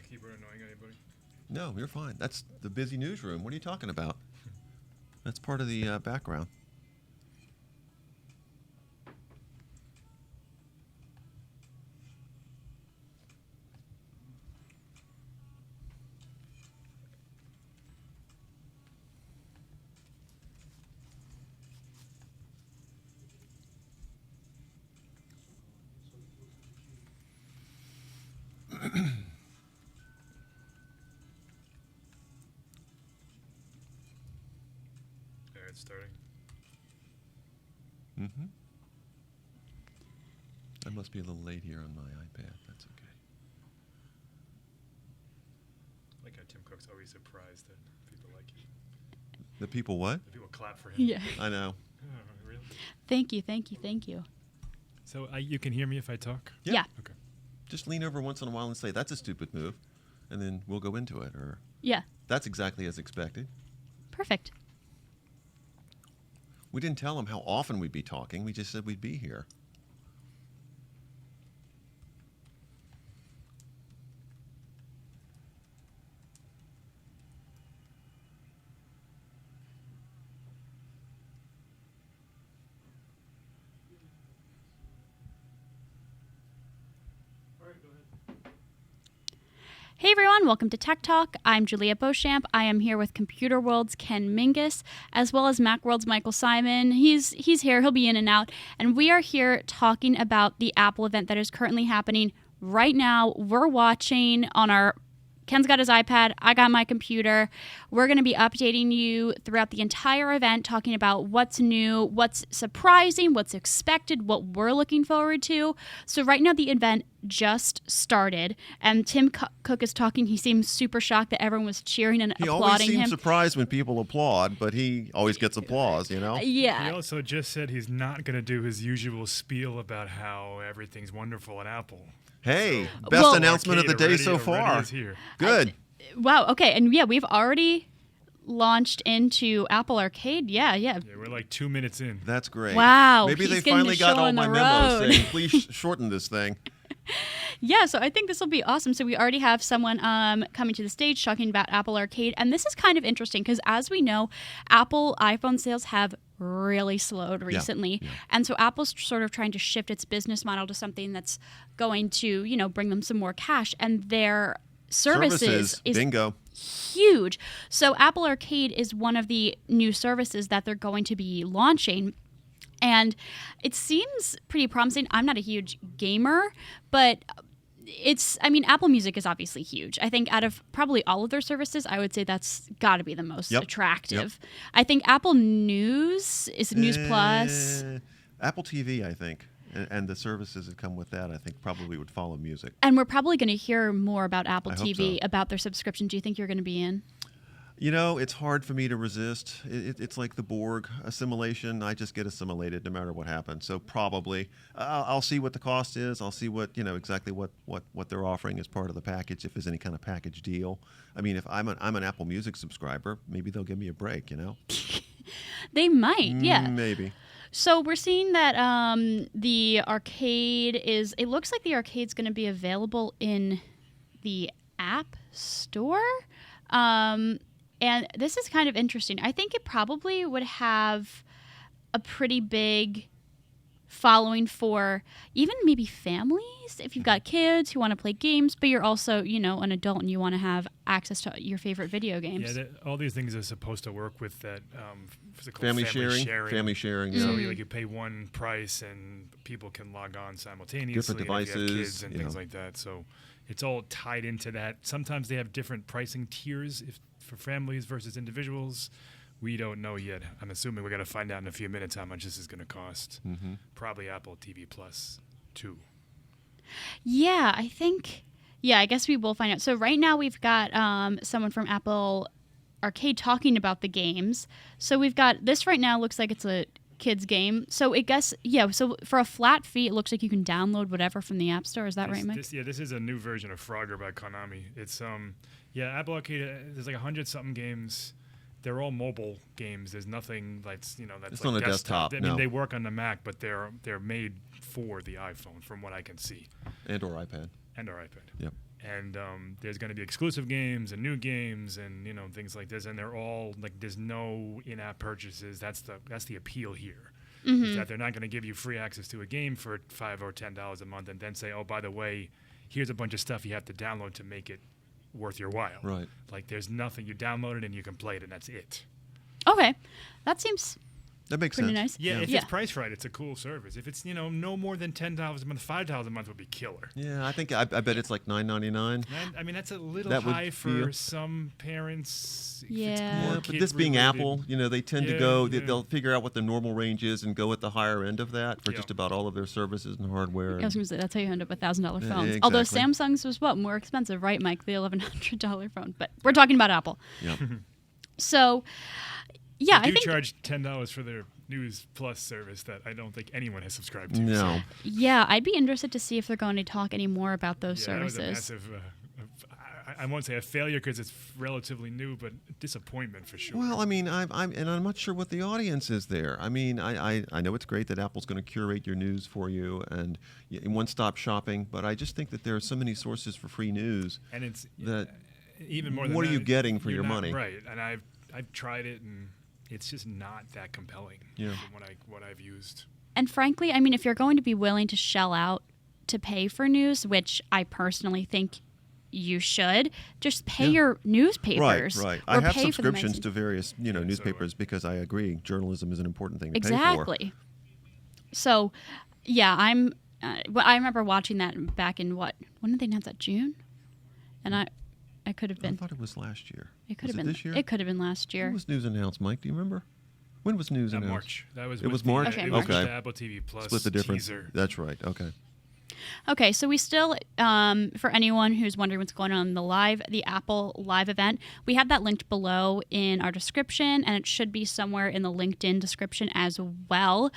keyboard annoying anybody? No, you're fine. That's the busy newsroom. What are you talking about? That's part of the background. Alright, starting. Mm-hmm. I must be a little late here on my iPad. That's okay. I like how Tim Cook's always surprised that people like him. The people what? That people clap for him. Yeah. I know. Oh, really? Thank you, thank you, thank you. So you can hear me if I talk? Yeah. Okay. Just lean over once in a while and say, that's a stupid move. And then we'll go into it. Or Yeah. that's exactly as expected. Perfect. We didn't tell them how often we'd be talking. We just said we'd be here. Hey everyone, welcome to Tech Talk. I'm Juliette Beauchamp. I am here with Computer World's Ken Mingus, as well as Macworld's Michael Simon. He's here, he'll be in and out. And we are here talking about the Apple event that is currently happening right now. We're watching on our Ken's got his iPad, I got my computer. We're going to be updating you throughout the entire event, talking about what's new, what's surprising, what's expected, what we're looking forward to. So right now the event just started, and Tim Cook is talking. He seems super shocked that everyone was cheering and He always applauding seems him. surprised when people applaud, but he always gets applause, you know? He Yeah. also just said he's not going to do his usual spiel about how everything's wonderful at Apple. Hey, So- best Well- announcement of the day so Already far. is here. Good. Wow. Okay. And yeah, we've already launched into Apple Arcade. Yeah. Yeah, we're like 2 minutes in. That's great. Wow, Maybe he's they getting finally the got show all on my the memos road. saying, please shorten this thing. Yeah, so I think this will be awesome. So we already have someone coming to the stage talking about Apple Arcade. And this is kind of interesting because, as we know, Apple iPhone sales have really slowed recently. yeah. And so Apple's sort of trying to shift its business model to something that's going to, bring them some more cash. And their services is Bingo. huge. So Apple Arcade is one of the new services that they're going to be launching. And it seems pretty promising. I'm not a huge gamer, but Apple Music is obviously huge. I think out of probably all of their services, I would say that's got to be the most Yep. attractive. I think Apple News is News Plus. Apple TV, I think. And the services that come with that, I think, probably would follow music. And we're probably going to hear more about Apple I hope TV, so. about their subscription. Do you think you're going to be in? You know, it's hard for me to resist. It's like the Borg assimilation. I just get assimilated no matter what happens. So probably I'll see what the cost is. I'll see what exactly what they're offering as part of the package, if there's any kind of package deal. I mean, if I'm an Apple Music subscriber, maybe they'll give me a break. They might, yeah. Maybe. So we're seeing that the arcade it looks like the arcade's going to be available in the App Store. And this is kind of interesting. I think it probably would have a pretty big following for even maybe families, if you've got kids who want to play games, but you're also, an adult and you want to have access to your favorite video games. Yeah, all these things are supposed to work with that what's it called? Family sharing. Family sharing. So Yeah. you pay one price and people can log on simultaneously. Different and if you have devices, kids and things like that. So it's all tied into that. Sometimes they have different pricing tiers for families versus individuals. We don't know yet. I'm assuming we're going to find out in a few minutes how much this is going to cost. Mm-hmm. Probably Apple TV Plus 2. Yeah, I guess we will find out. So right now we've got someone from Apple Arcade talking about the games. So we've got this right now looks like it's a kids game. So so for a flat fee, it looks like you can download whatever from the App Store. Is that right, Mike? This is a new version of Frogger by Konami. It's Apple Arcade. There's like 100-something games. They're all mobile games. There's nothing that's It's like on a desktop, I no. mean, they work on the Mac, but they're made for the iPhone, from what I can see, And or iPad. and our iPad. Yep. and there's going to be exclusive games and new games and things like this, and they're all like there's no in-app purchases. That's the appeal here. Is that they're not going to give you free access to a game for $5 or $10 a month and then say, oh, by the way, here's a bunch of stuff you have to download to make it worth your while. Right. Like there's nothing. You download it and you can play it, and that's it. Okay, that seems That makes pretty sense. nice. Yeah, if Yeah. it's priced right, it's a cool service. If it's no more than $10 a month, $5 a month would be killer. Yeah, I bet it's like $9.99. And I mean, that's a little That would high for feel- some parents. if it's Yeah. more Yeah, but this being kid-related. Apple, they tend to Yeah, go. yeah. They'll figure out what the normal range is and go at the higher end of that for Yeah. just about all of their services and hardware. I was going to say that's how you end up with $1,000 Yeah, phones. exactly. Although Samsung's was more expensive, right, Mike? The $1,100 phone. But we're talking about Apple. Yeah. So, yeah, They I do think charge $10 for their News Plus service that I don't think anyone has subscribed to. No. yeah, I'd be interested to see if they're going to talk any more about those So, yeah, that was services. a massive. I won't say a failure because it's relatively new, but disappointment for sure. Well, I mean, I'm not sure what the audience is there. I mean, I know it's great that Apple's going to curate your news for you and one-stop shopping, but I just think that there are so many sources for free news and it's that even more than what are that, you getting for you're your not money? Right, and I've tried it, and it's just not that compelling. Yeah. From what I've used. And frankly, I mean, if you're going to be willing to shell out to pay for news, which I personally think you should, just pay Yeah. your newspapers. Right. Or I have pay for the subscriptions magazine. to various, so do I. newspapers because I agree journalism is an important thing to pay for. Exactly. So, yeah, I remember watching that back in when did they announce that? June? And I could have I been. thought it was last year. It could Was have been this year. It could have been last year. When was news announced, Mike? Do you remember? When was news announced? March. That was. It with was the- March? Okay, It was March. with the Apple TV Plus Split the difference. teaser. That's right. Okay. Okay, so we still, for anyone who's wondering what's going on in the Apple Live event, we have that linked below in our description, and it should be somewhere in the LinkedIn description as well.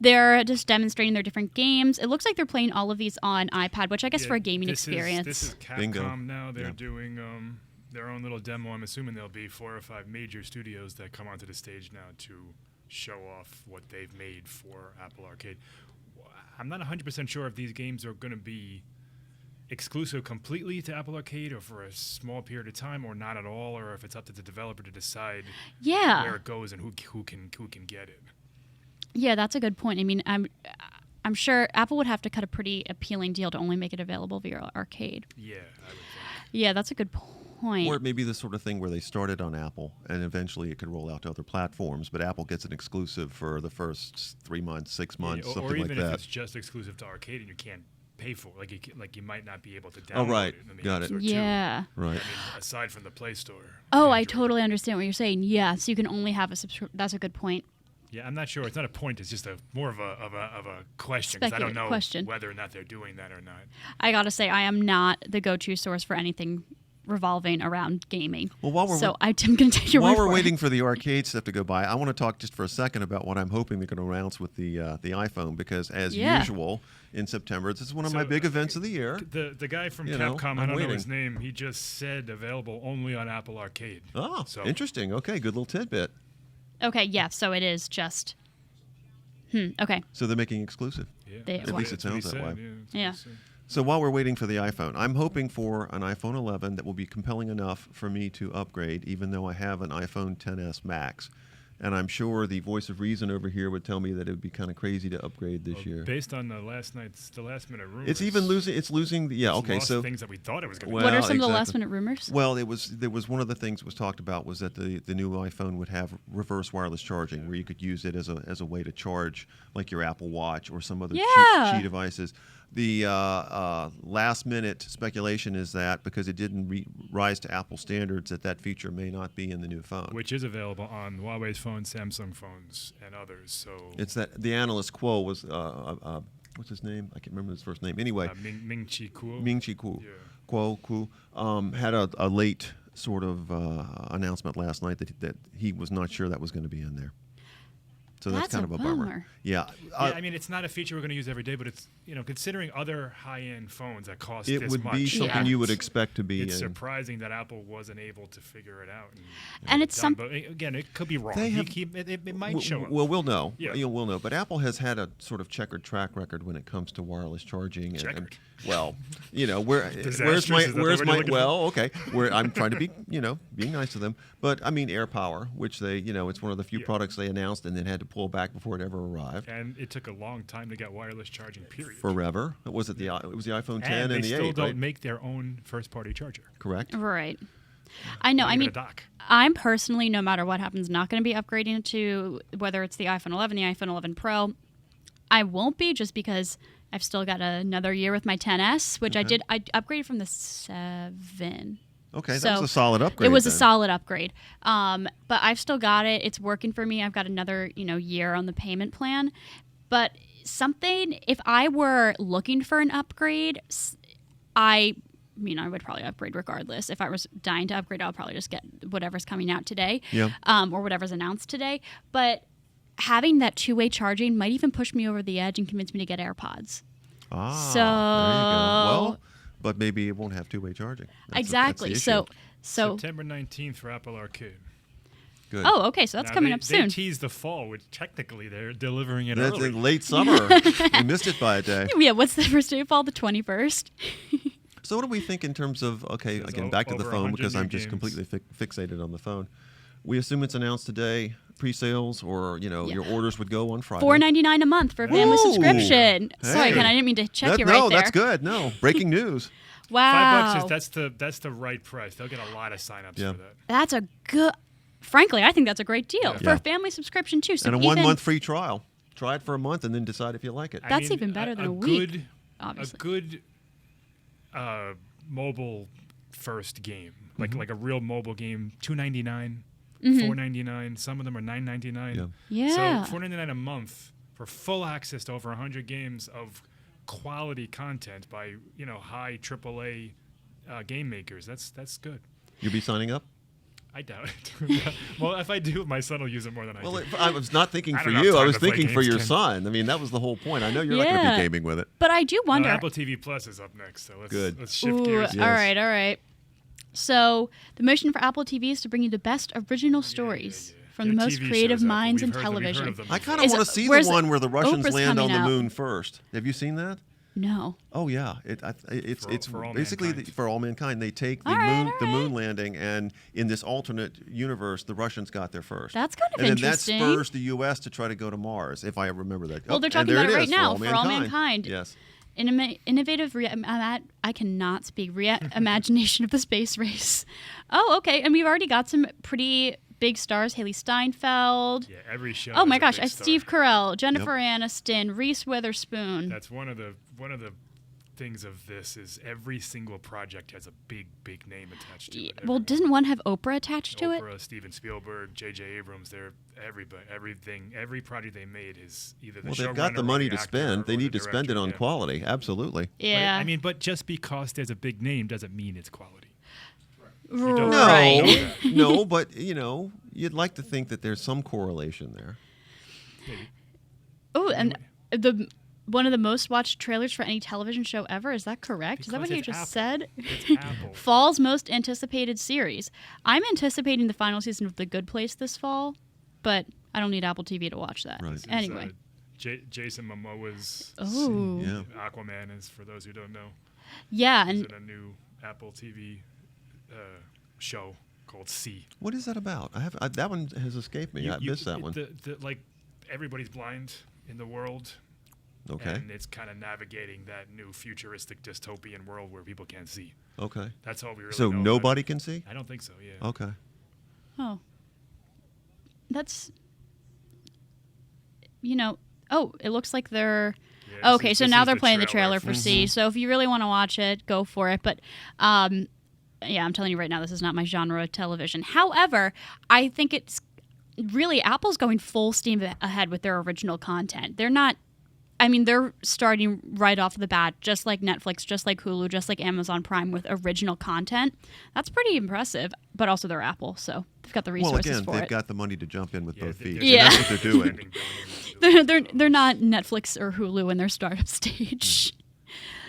They're just demonstrating their different games. It looks like they're playing all of these on iPad, which I guess Yeah, for a gaming this experience. This is Capcom Bingo. now. They're Yeah. doing their own little demo. I'm assuming there'll be 4 or 5 major studios that come onto the stage now to show off what they've made for Apple Arcade. I'm not 100% sure if these games are going to be exclusive completely to Apple Arcade or for a small period of time or not at all, or if it's up to the developer to decide yeah. where it goes and who can get it. Yeah, that's a good point. I mean, I'm sure Apple would have to cut a pretty appealing deal to only make it available via arcade. Yeah, I would think. Yeah, that's a good point. Or it may be the sort of thing where they started on Apple and eventually it could roll out to other platforms, but Apple gets an exclusive for the first 3 months, 6 months, Yeah, or something even like if that. it's just exclusive to arcade and you can't pay for it, like you might not be able to download Oh, right. it in the Got App it. Store, too. Yeah. Right. I mean, aside from the Play Store. Oh, I Android. totally understand what you're saying. Yeah, so you can only have a subscription. That's a good point. Yeah, I'm not sure. It's not a point. It's just more of a question. 'Cause I don't know Question. whether or not they're doing that or not. I gotta say, I am not the go-to source for anything revolving around gaming. Well, while we're so I'm going to take your While word we're for waiting it. for the arcade stuff to go by, I want to talk just for a second about what I'm hoping they're going to announce with the iPhone, because as Yeah. usual in September, this is one of my So, big events of the year. The guy from You know, Capcom, I'm I don't know waiting. his name. He just said available only on Apple Arcade. Oh, So- interesting. Okay, good little tidbit. Okay, yeah, so it is just. Okay. So they're making exclusive. Yeah, They- that's At what- least it that's what he sounds that said, way. Yeah. that's what he Yeah. said. So while we're waiting for the iPhone, I'm hoping for an iPhone 11 that will be compelling enough for me to upgrade, even though I have an iPhone 10s Max. And I'm sure the voice of reason over here would tell me that it would be kind of crazy to upgrade this Well, year. Based on the last minute rumors. It's even losing. It's losing. Yeah. it's Okay. lost So things that we thought it was going to Well, What are some of the exactly. last minute rumors? Well, there was one of the things that was talked about was that the new iPhone would have reverse wireless charging, where you could use it as a way to charge like your Apple Watch or some other Yeah. cheap devices. The last minute speculation is that because it didn't rise to Apple standards, that feature may not be in the new phone. which is available on Huawei's phones, Samsung phones, and others. So It's that the analyst Kuo was what's his name? I can't remember his first name. Anyway, Ming Chi Kuo. Ming-Chi Kuo. Yeah. Kuo had a late sort of announcement last night that he was not sure that was going to be in there. So that's kind a of a bummer. bummer. Yeah. Yeah, I mean, it's not a feature we're going to use every day, but it's, considering other high-end phones that cost it this would much, be something Yeah. you would expect to be it's in. surprising that Apple wasn't able to figure it out. And it's done, some- but again, it could be wrong. They have- It might show up. Well, we'll know. Yeah. We'll know. But Apple has had a sort of checkered track record when it comes to wireless charging. Checkered. Well, where's Disastrous, my is that the word you're looking for? well, okay. Where I'm trying to be, being nice to them. But I mean, AirPower, which they, it's one of the few Yeah. products they announced and then had to pull back before it ever arrived. And it took a long time to get wireless charging, period. Forever. It was the iPhone 10 and and they the still 8, don't right? make their own first-party charger. Correct. Right. I know. Not I even mean, a dock. I'm personally, no matter what happens, not going to be upgrading to whether it's the iPhone 11, the iPhone 11 Pro. I won't be just because I've still got another year with my 10s, which I upgraded from the 7. Okay, that So was a solid upgrade. It was a then. solid upgrade. But I've still got it. It's working for me. I've got another, year on the payment plan. But if I were looking for an upgrade, I would probably upgrade regardless. If I was dying to upgrade, I'll probably just get whatever's coming out today, Yeah. or whatever's announced today. But having that two-way charging might even push me over the edge and convince me to get AirPods. Ah, So- there you go. Well, but maybe it won't have two-way charging. Exactly. That's the issue. So September 19th for Apple Arcade. Good. oh, okay. So that's Now, coming they, up soon. They teased the fall, which technically they're delivering it That's early. in late summer. We missed it by a day. Yeah, what's the first day of fall? The 21st. So what do we think in terms of, okay, Says again, back to the over phone 100 because new I'm just games. completely fixated on the phone. We assume it's announced today, pre-sales, or, your orders would go on Friday. $4.99 a month for a family Ooh. subscription. Sorry, Hey. Ken, I didn't mean to check That- you right no, there. that's good. No, breaking news. Wow. $5 is that's the right price. They'll get a lot of signups Yeah. for that. That's a good. Frankly, I think that's a great deal Yeah. for Yeah. a family subscription too. So And a even, 1-month free trial. Try it for a month and then decide if you like it. That's even better than a week, Good, obviously. A good mobile first game, like a real mobile game, $2.99, $4.99. Some of them are $9.99. Yeah. Yeah. So $4.99 a month for full access to over 100 games of quality content by high AAA game makers. That's good. You'll be signing up? I doubt it. Well, if I do, my son will use it more than I Well, do. I was not thinking I for don't have you. I time was to play thinking for games, your Ken. son. I mean, that was the whole point. I know you're not going to Yeah. be gaming with it. But I do wonder. Apple TV Plus is up next, so let's Good. let's shift Ooh, gears. Yes. all right. So the mission for Apple TV is to bring you the best original stories from the Their most TV creative shows, Apple. minds in We've heard them television. them I kind before. of Is want it- to see where's the one where the Russians Oprah's land on coming the out? moon first. Have you seen that? No. Oh yeah, it's For All basically Mankind. for all mankind. They take the All right, moon all the right. moon landing, and in this alternate universe, the Russians got there first. That's kind of and interesting. then that spurs the U.S. to try to go to Mars, if I remember that. Well, Oh, they're and talking there about it right is, now, For All Mankind. Yes. Innovative I cannot speak imagination of the space race. Oh, okay. And we've already got some pretty big stars: Haley Steinfeld. Yeah, every show. Oh my has a gosh, big Steve star. Carell, Jennifer Aniston, Reese Witherspoon. That's one of the things of this is every single project has a big name attached to it. Well, Everyone. doesn't one have Oprah attached to it? Oprah, Steven Spielberg, J.J. Abrams, they're everything. Every project they made is either the Well, showrunner they've got the or money the to actor spend. or They the need to spend it director, on yeah. quality. Absolutely. Yeah. I mean, but just because there's a big name doesn't mean it's quality. No, don't right. no, but you'd like to think that there's some correlation there. Maybe. Oh, and one of the most watched trailers for any television show ever. Is that correct? Is that what Because you it's just Apple. said? It's Apple. Fall's most anticipated series. I'm anticipating the final season of The Good Place this fall, but I don't need Apple TV to watch that. Right. This is, Anyway. Jason Momoa's Oh. Yeah. Aquaman is, for those who don't know, Yeah, is and in a new Apple TV show called C. What is that about? That one has escaped me. I missed that one. Like everybody's blind in the world. Okay. And it's kind of navigating that new futuristic dystopian world where people can't see. Okay. That's all we really So know about nobody it. can see? I don't think so, yeah. Okay. oh. That's it looks like they're Yeah, okay, so this now is they're the playing the trailer for Mm-hmm. C. So if you really want to watch it, go for it. But yeah, I'm telling you right now, this is not my genre of television. However, I think it's really Apple's going full steam ahead with their original content. They're not I mean, they're starting right off the bat, just like Netflix, just like Hulu, just like Amazon Prime with original content. That's pretty impressive. But also they're Apple, so they've got the Well, resources again, for they've it. got the money to jump in with both feet. Yeah. And that's what they're doing. They're not Netflix or Hulu in their startup stage.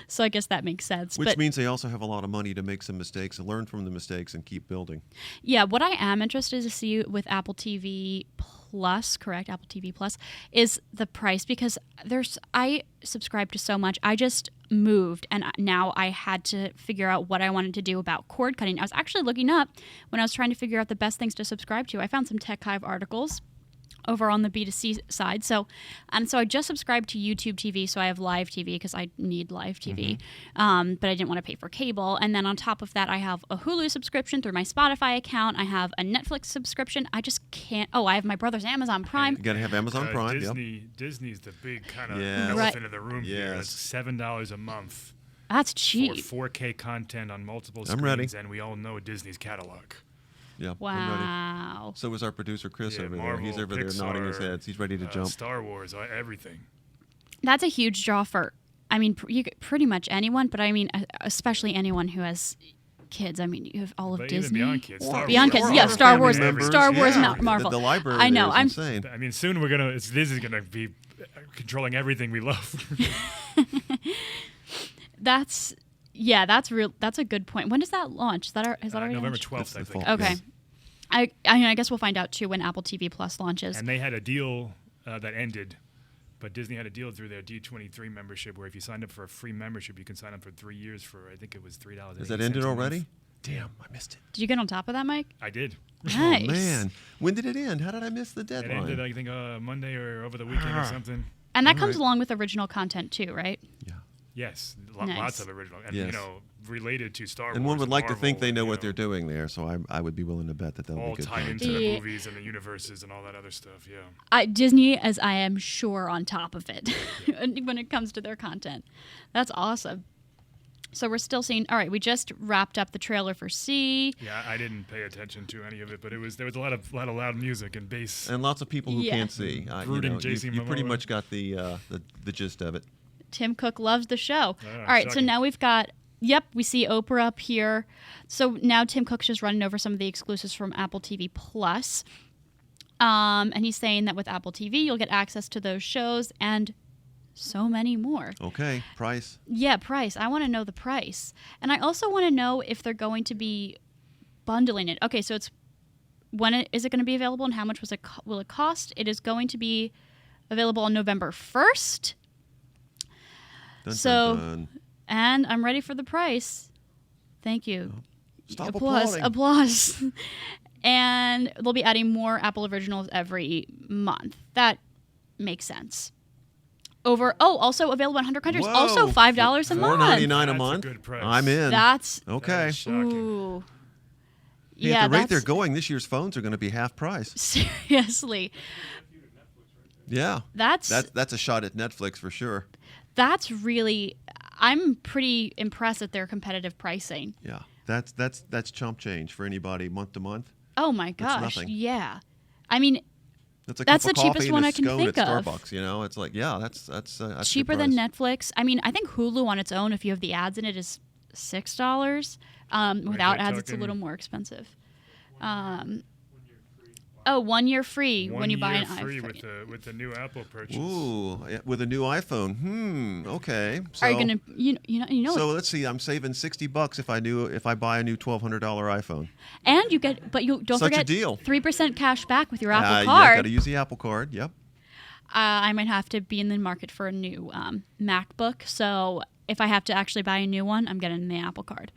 So I guess that makes sense. Which but means they also have a lot of money to make some mistakes and learn from the mistakes and keep building. yeah, what I am interested to see with Apple TV Plus, correct? Apple TV Plus is the price, because I subscribe to so much. I just moved and now I had to figure out what I wanted to do about cord cutting. I was actually looking up when I was trying to figure out the best things to subscribe to. I found some Tech Hive articles over on the B2C side. So I just subscribed to YouTube TV, so I have live TV because I need live TV. But I didn't want to pay for cable. And then on top of that, I have a Hulu subscription through my Spotify account. I have a Netflix subscription. I just can't. Oh, I have my brother's Amazon Prime. You got to have Amazon Prime. Yep. Disney's the big kind of Yes. elephant Right. in the room here. Yes. It's $7 a month That's cheap. for 4K content on multiple I'm screens, ready. and we all know Disney's catalog. Yeah, I'm ready. Wow. So is our producer Chris Yeah, over there. Marvel, He's over there nodding his Pixar, head. He's ready to jump. Star Wars, everything. That's a huge draw for, I mean, pretty much anyone, but I mean, especially anyone who has kids. I mean, you have all of But even Disney. beyond kids, Star Beyond Wars. kids, yeah, Our Star family Wars, members, Star Wars, yeah. Marvel. The library I know. there is I'm insane. I mean, soon Disney's gonna be controlling everything we love. That's real. That's a good point. When does that launch? Is that already November launched? 12th, I That's the think. fall. Okay. Yes. I guess we'll find out too when Apple TV Plus launches. And they had a deal that ended, but Disney had a deal through their D23 membership where if you signed up for a free membership, you can sign up for 3 years for, I think it was $3. Has that ended already? Damn, I missed it. Did you get on top of that, Mike? I did. Nice. Oh, man. When did it end? How did I miss the It deadline? ended, I think, Monday or over the weekend or something. And that All comes right. along with original content too, right? Yeah. Yes, Nice. lots of original, and Yes. Related to Star Wars. And one would like to think Marvel, they know you what they're doing there, so I would be willing to bet that that'll all be good. tied times. into the Yeah. movies and the universes and all that other stuff. Yeah. Disney, as I am sure, on top of it when it comes to their content. That's awesome. So we're still seeing. All right, we just wrapped up the trailer for C. Yeah, I didn't pay attention to any of it, but there was a lot of loud music and bass. And lots of people who Yeah. can't see. Brooding Jason you pretty Momoa. much got the gist of it. Tim Cook loves the show. Yeah, All right, so shocking. now we've got. Yep, we see Oprah up here. So now Tim Cook's just running over some of the exclusives from Apple TV Plus. And he's saying that with Apple TV, you'll get access to those shows and so many more. Okay, price. Yeah, price. I want to know the price. And I also want to know if they're going to be bundling it. Okay, so it's is it going to be available and how much will it cost? It is going to be available on November 1st. Dun, So- dun, dun. And I'm ready for the price. Thank you. Stop Applause. applauding. Applause. And they'll be adding more Apple originals every month. That makes sense. Also available in 100 countries. Whoa. Also $5 a month. $4.99 a That's a month. good price. I'm in. That's Okay. That is shocking. ooh. Hey, Yeah, at the rate they're that's going, this year's phones are going to be half price. seriously. Yeah. That's That's a shot at Netflix for sure. really. I'm pretty impressed at their competitive pricing. Yeah. That's chump change for anybody month to month. Oh my That's gosh. nothing. Yeah. I mean, That's a That's cup the of cheapest coffee and one a I can scone think at of. Starbucks. You know, it's like that's a cheaper good than price. Netflix. I mean, I think Hulu on its own, if you have the ads in it, is $6. Without they're ads, it's a talking- little more expensive. 1 year free when you buy an free iPhone. with the new Apple purchase. Ooh, yeah, with a new iPhone. Okay. So, Are you gonna you know? So let's see. I'm saving $60 if I buy a new $1,200 iPhone. and you get, but you don't Such a forget deal. 3% cash back with your Apple Yeah, Card. got to use the Apple Card. Yep. I might have to be in the market for a new MacBook. So if I have to actually buy a new one, I'm getting the Apple Card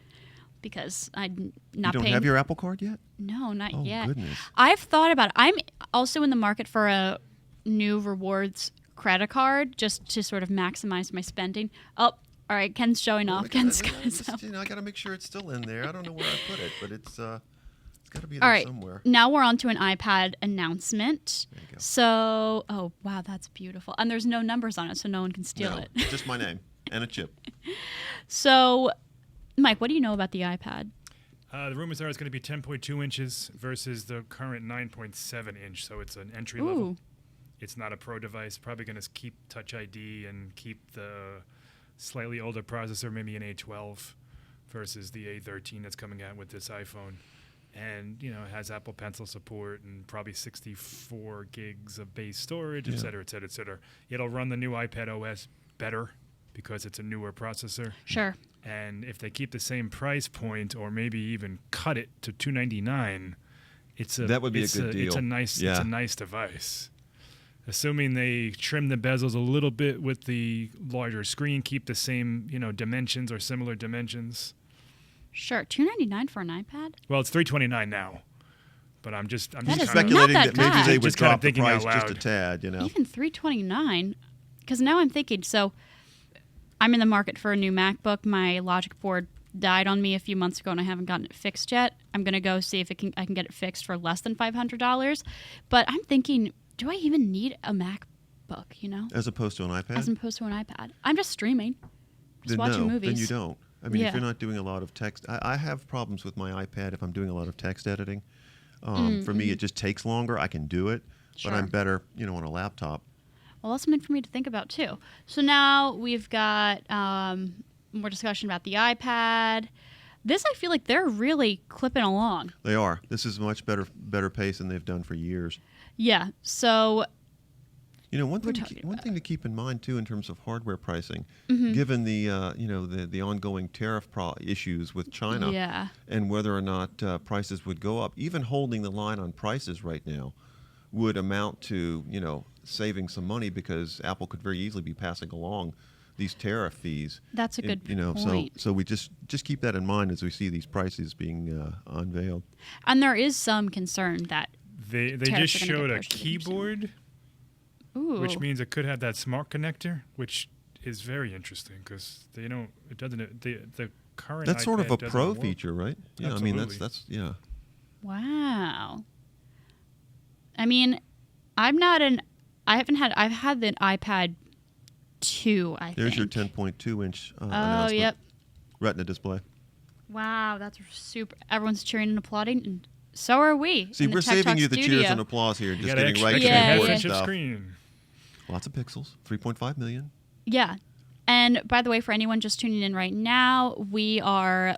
because I'm not You don't paying. have your Apple Card yet? No, not Oh, yet. goodness. I've thought about it. I'm also in the market for a new rewards credit card just to sort of maximize my spending. Oh, all right. Ken's showing off. Ken's got his up. I got to make sure it's still in there. I don't know where I put it, but it's got to be All there right. somewhere. Now we're on to an iPad announcement. There you go. So, oh, wow, that's beautiful. And there's no numbers on it, so no one can steal No, it. just my name and a chip. So, Mike, what do you know about the iPad? The rumors are it's going to be 10.2 inches versus the current 9.7 inch, so it's an entry level. Ooh. It's not a Pro device. Probably going to keep Touch ID and keep the slightly older processor, maybe an A12 versus the A13 that's coming out with this iPhone. And, it has Apple Pencil support and probably 64 gigs of base storage, et cetera, et cetera, et cetera. It'll run the new iPad OS better because it's a newer processor. Sure. And if they keep the same price point or maybe even cut it to $299, that would be a good deal. It's a nice device. Assuming they trim the bezels a little bit with the larger screen, keep the same, dimensions or similar dimensions. Sure. $299 for an iPad? Well, it's $329 now. But I'm just That is speculating not that maybe bad. they would Just kinda drop the thinking out price just a loud. tad, Even $329? Because now I'm thinking, so I'm in the market for a new MacBook. My Logic board died on me a few months ago, and I haven't gotten it fixed yet. I'm going to go see if I can get it fixed for less than $500. But I'm thinking, do I even need a MacBook, As opposed to an iPad? as opposed to an iPad? I'm just streaming, just then watching no, movies. then you don't. I mean, Yeah. if you're not doing a lot of text, I have problems with my iPad if I'm doing a lot of text editing. For me, it just takes longer. I can do it, Sure. but I'm better, on a laptop. Well, that's something for me to think about, too. So now we've got more discussion about the iPad. This, I feel like they're really clipping along. They are. This is much better pace than they've done for years. Yeah, so One We're thing talking one about thing to keep in mind too in terms of hardware pricing, Mm-hmm. given the the ongoing tariff issues with China, yeah. and whether or not prices would go up, even holding the line on prices right now would amount to saving some money because Apple could very easily be passing along these tariff fees. That's a good So point. so we just keep that in mind as we see these prices being unveiled. And there is some concern that, They Tariffs just are gonna showed get a pushed to 50%. keyboard, ooh, which means it could have that smart connector, which is very interesting because it doesn't, the current That's sort of iPad a doesn't pro work. feature, right? Yeah, I mean Absolutely. that's yeah. wow. I mean, I've had the iPad 2, I There's your think. 10.2-inch Oh, announcement. yep. Retina display. Wow, that's super. Everyone's cheering and applauding, and so are we. See, in the we're Tech saving Talk you the studio. cheers and applause here, You just got getting extra, right to extra the Yeah, half important inch of stuff. screen. Lots of pixels, 3.5 million. Yeah. And by the way, for anyone just tuning in right now, we are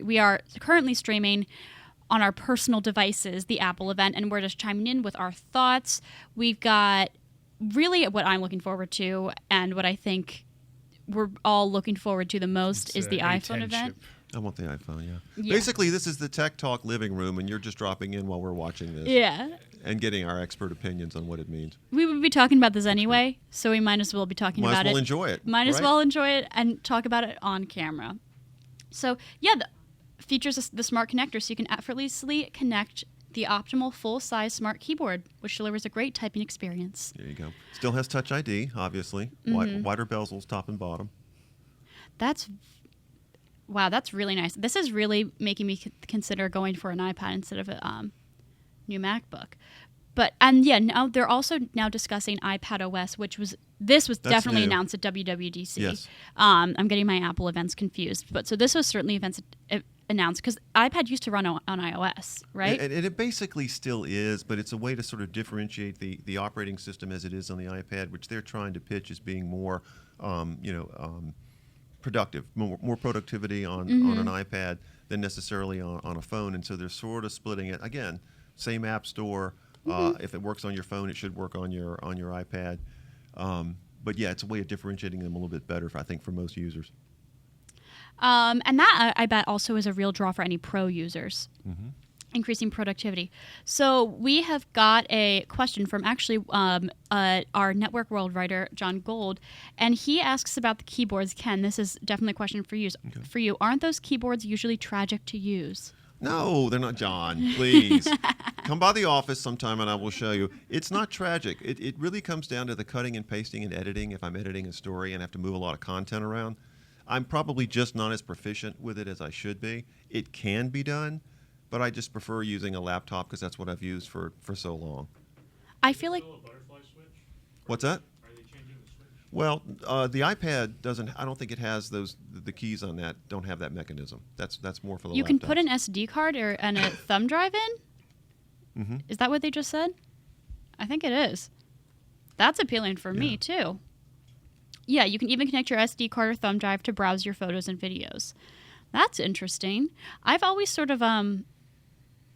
we are currently streaming on our personal devices the Apple event, and we're just chiming in with our thoughts. We've got really what I'm looking forward to, and what I think we're all looking forward to the most is It's the a iPhone A10 event. chip. I want the iPhone, yeah. Yeah. Basically, this is the Tech Talk living room, and you're just dropping in while we're watching this Yeah. and getting our expert opinions on what it means. We would be talking about this anyway, so we might as well be talking Might as about well it. enjoy it. Might as right? well enjoy it and talk about it on camera. So, yeah, the features the smart connector, so you can effortlessly connect the optimal full-size smart keyboard, which delivers a great typing experience. There you go. Still has Touch ID, obviously. Mm-hmm. Wider bezels, top and bottom. Wow, that's really nice. This is really making me consider going for an iPad instead of a new MacBook. Now they're also now discussing iPad OS, this was That's definitely new. announced at WWDC. Yes. I'm getting my Apple events confused, but so this was certainly announced because iPad used to run on iOS, right? And it basically still is, but it's a way to sort of differentiate the operating system as it is on the iPad, which they're trying to pitch as being more, productive, more productivity on an iPad than necessarily on a phone. And so they're sort of splitting it. Again, same app store. If it works on your phone, it should work on your iPad. But yeah, it's a way of differentiating them a little bit better, I think, for most users. And that, I bet, also is a real draw for any pro users. Increasing productivity. So we have got a question from actually our Network World writer, John Gold, and he asks about the keyboards. Ken, this is definitely a question for you. For you, aren't those keyboards usually tragic to use? No, they're not, John. Please. Come by the office sometime and I will show you. It's not tragic. It really comes down to the cutting and pasting and editing. If I'm editing a story and have to move a lot of content around, I'm probably just not as proficient with it as I should be. It can be done, but I just prefer using a laptop because that's what I've used for so long. I feel like What's that? Well, the iPad doesn't. I don't think it has the keys on that. Don't have that mechanism. That's more for the. you can put laptops. an SD card and a thumb drive in. Mhm. Is that what they just said? I think it is. That's appealing for me, too. Yeah, you can even connect your SD card or thumb drive to browse your photos and videos. That's interesting. I've always sort of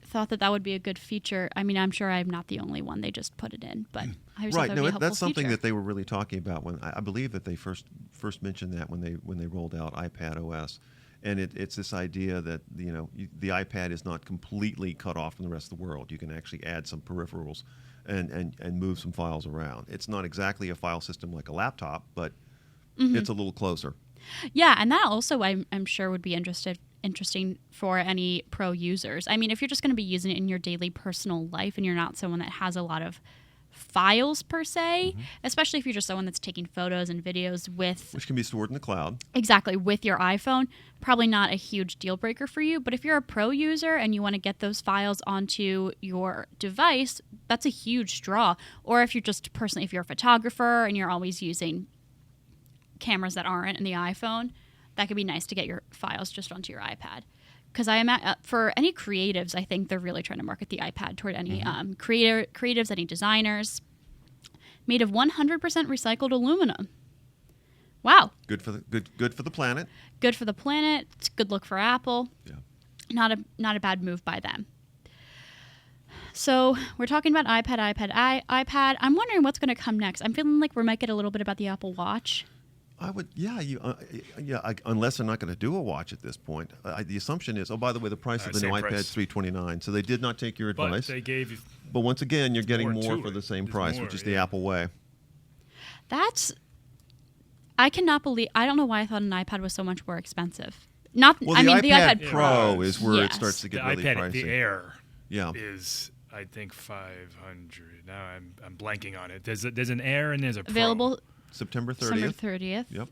thought that would be a good feature. I mean, I'm sure I'm not the only one. They just put it in, but I always thought that would be a helpful that's something feature. that they were really talking about when I believe that they first mentioned that when they rolled out iPad OS, and it's this idea that the iPad is not completely cut off from the rest of the world. You can actually add some peripherals and move some files around. It's not exactly a file system like a laptop, but it's a little closer. Yeah, and that also I'm sure would be interesting for any pro users. I mean, if you're just going to be using it in your daily personal life and you're not someone that has a lot of files per se, especially if you're just someone that's taking photos and videos Which can be stored in the cloud. Exactly, with your iPhone, probably not a huge deal breaker for you. But if you're a pro user and you want to get those files onto your device, that's a huge draw. Or if you're just personally, if you're a photographer and you're always using cameras that aren't in the iPhone, that could be nice to get your files just onto your iPad. Because for any creatives, I think they're really trying to market the iPad toward any creatives, any designers. Made of 100% recycled aluminum. Wow. Good for the planet. Good for the planet. It's a good look for Apple. Yeah. Not a bad move by them. So we're talking about iPad. I'm wondering what's going to come next. I'm feeling like we might get a little bit about the Apple Watch. I would, unless they're not going to do a watch at this point. The assumption is, by the way, the price of the new iPad is $329. So they did not take your advice. But they gave you. But once again, you're getting more more to for it. the same There's price, more, which is the yeah. Apple way. I cannot believe. I don't know why I thought an iPad was so much more expensive. Not. Well, I the mean, iPad the iPad Pro is where it Yes. starts to The get really iPad, pricey. the Air, Yeah. is I think 500. Now I'm blanking on it. There's an Air and there's a Pro. available September 30th. December 30th. Yep.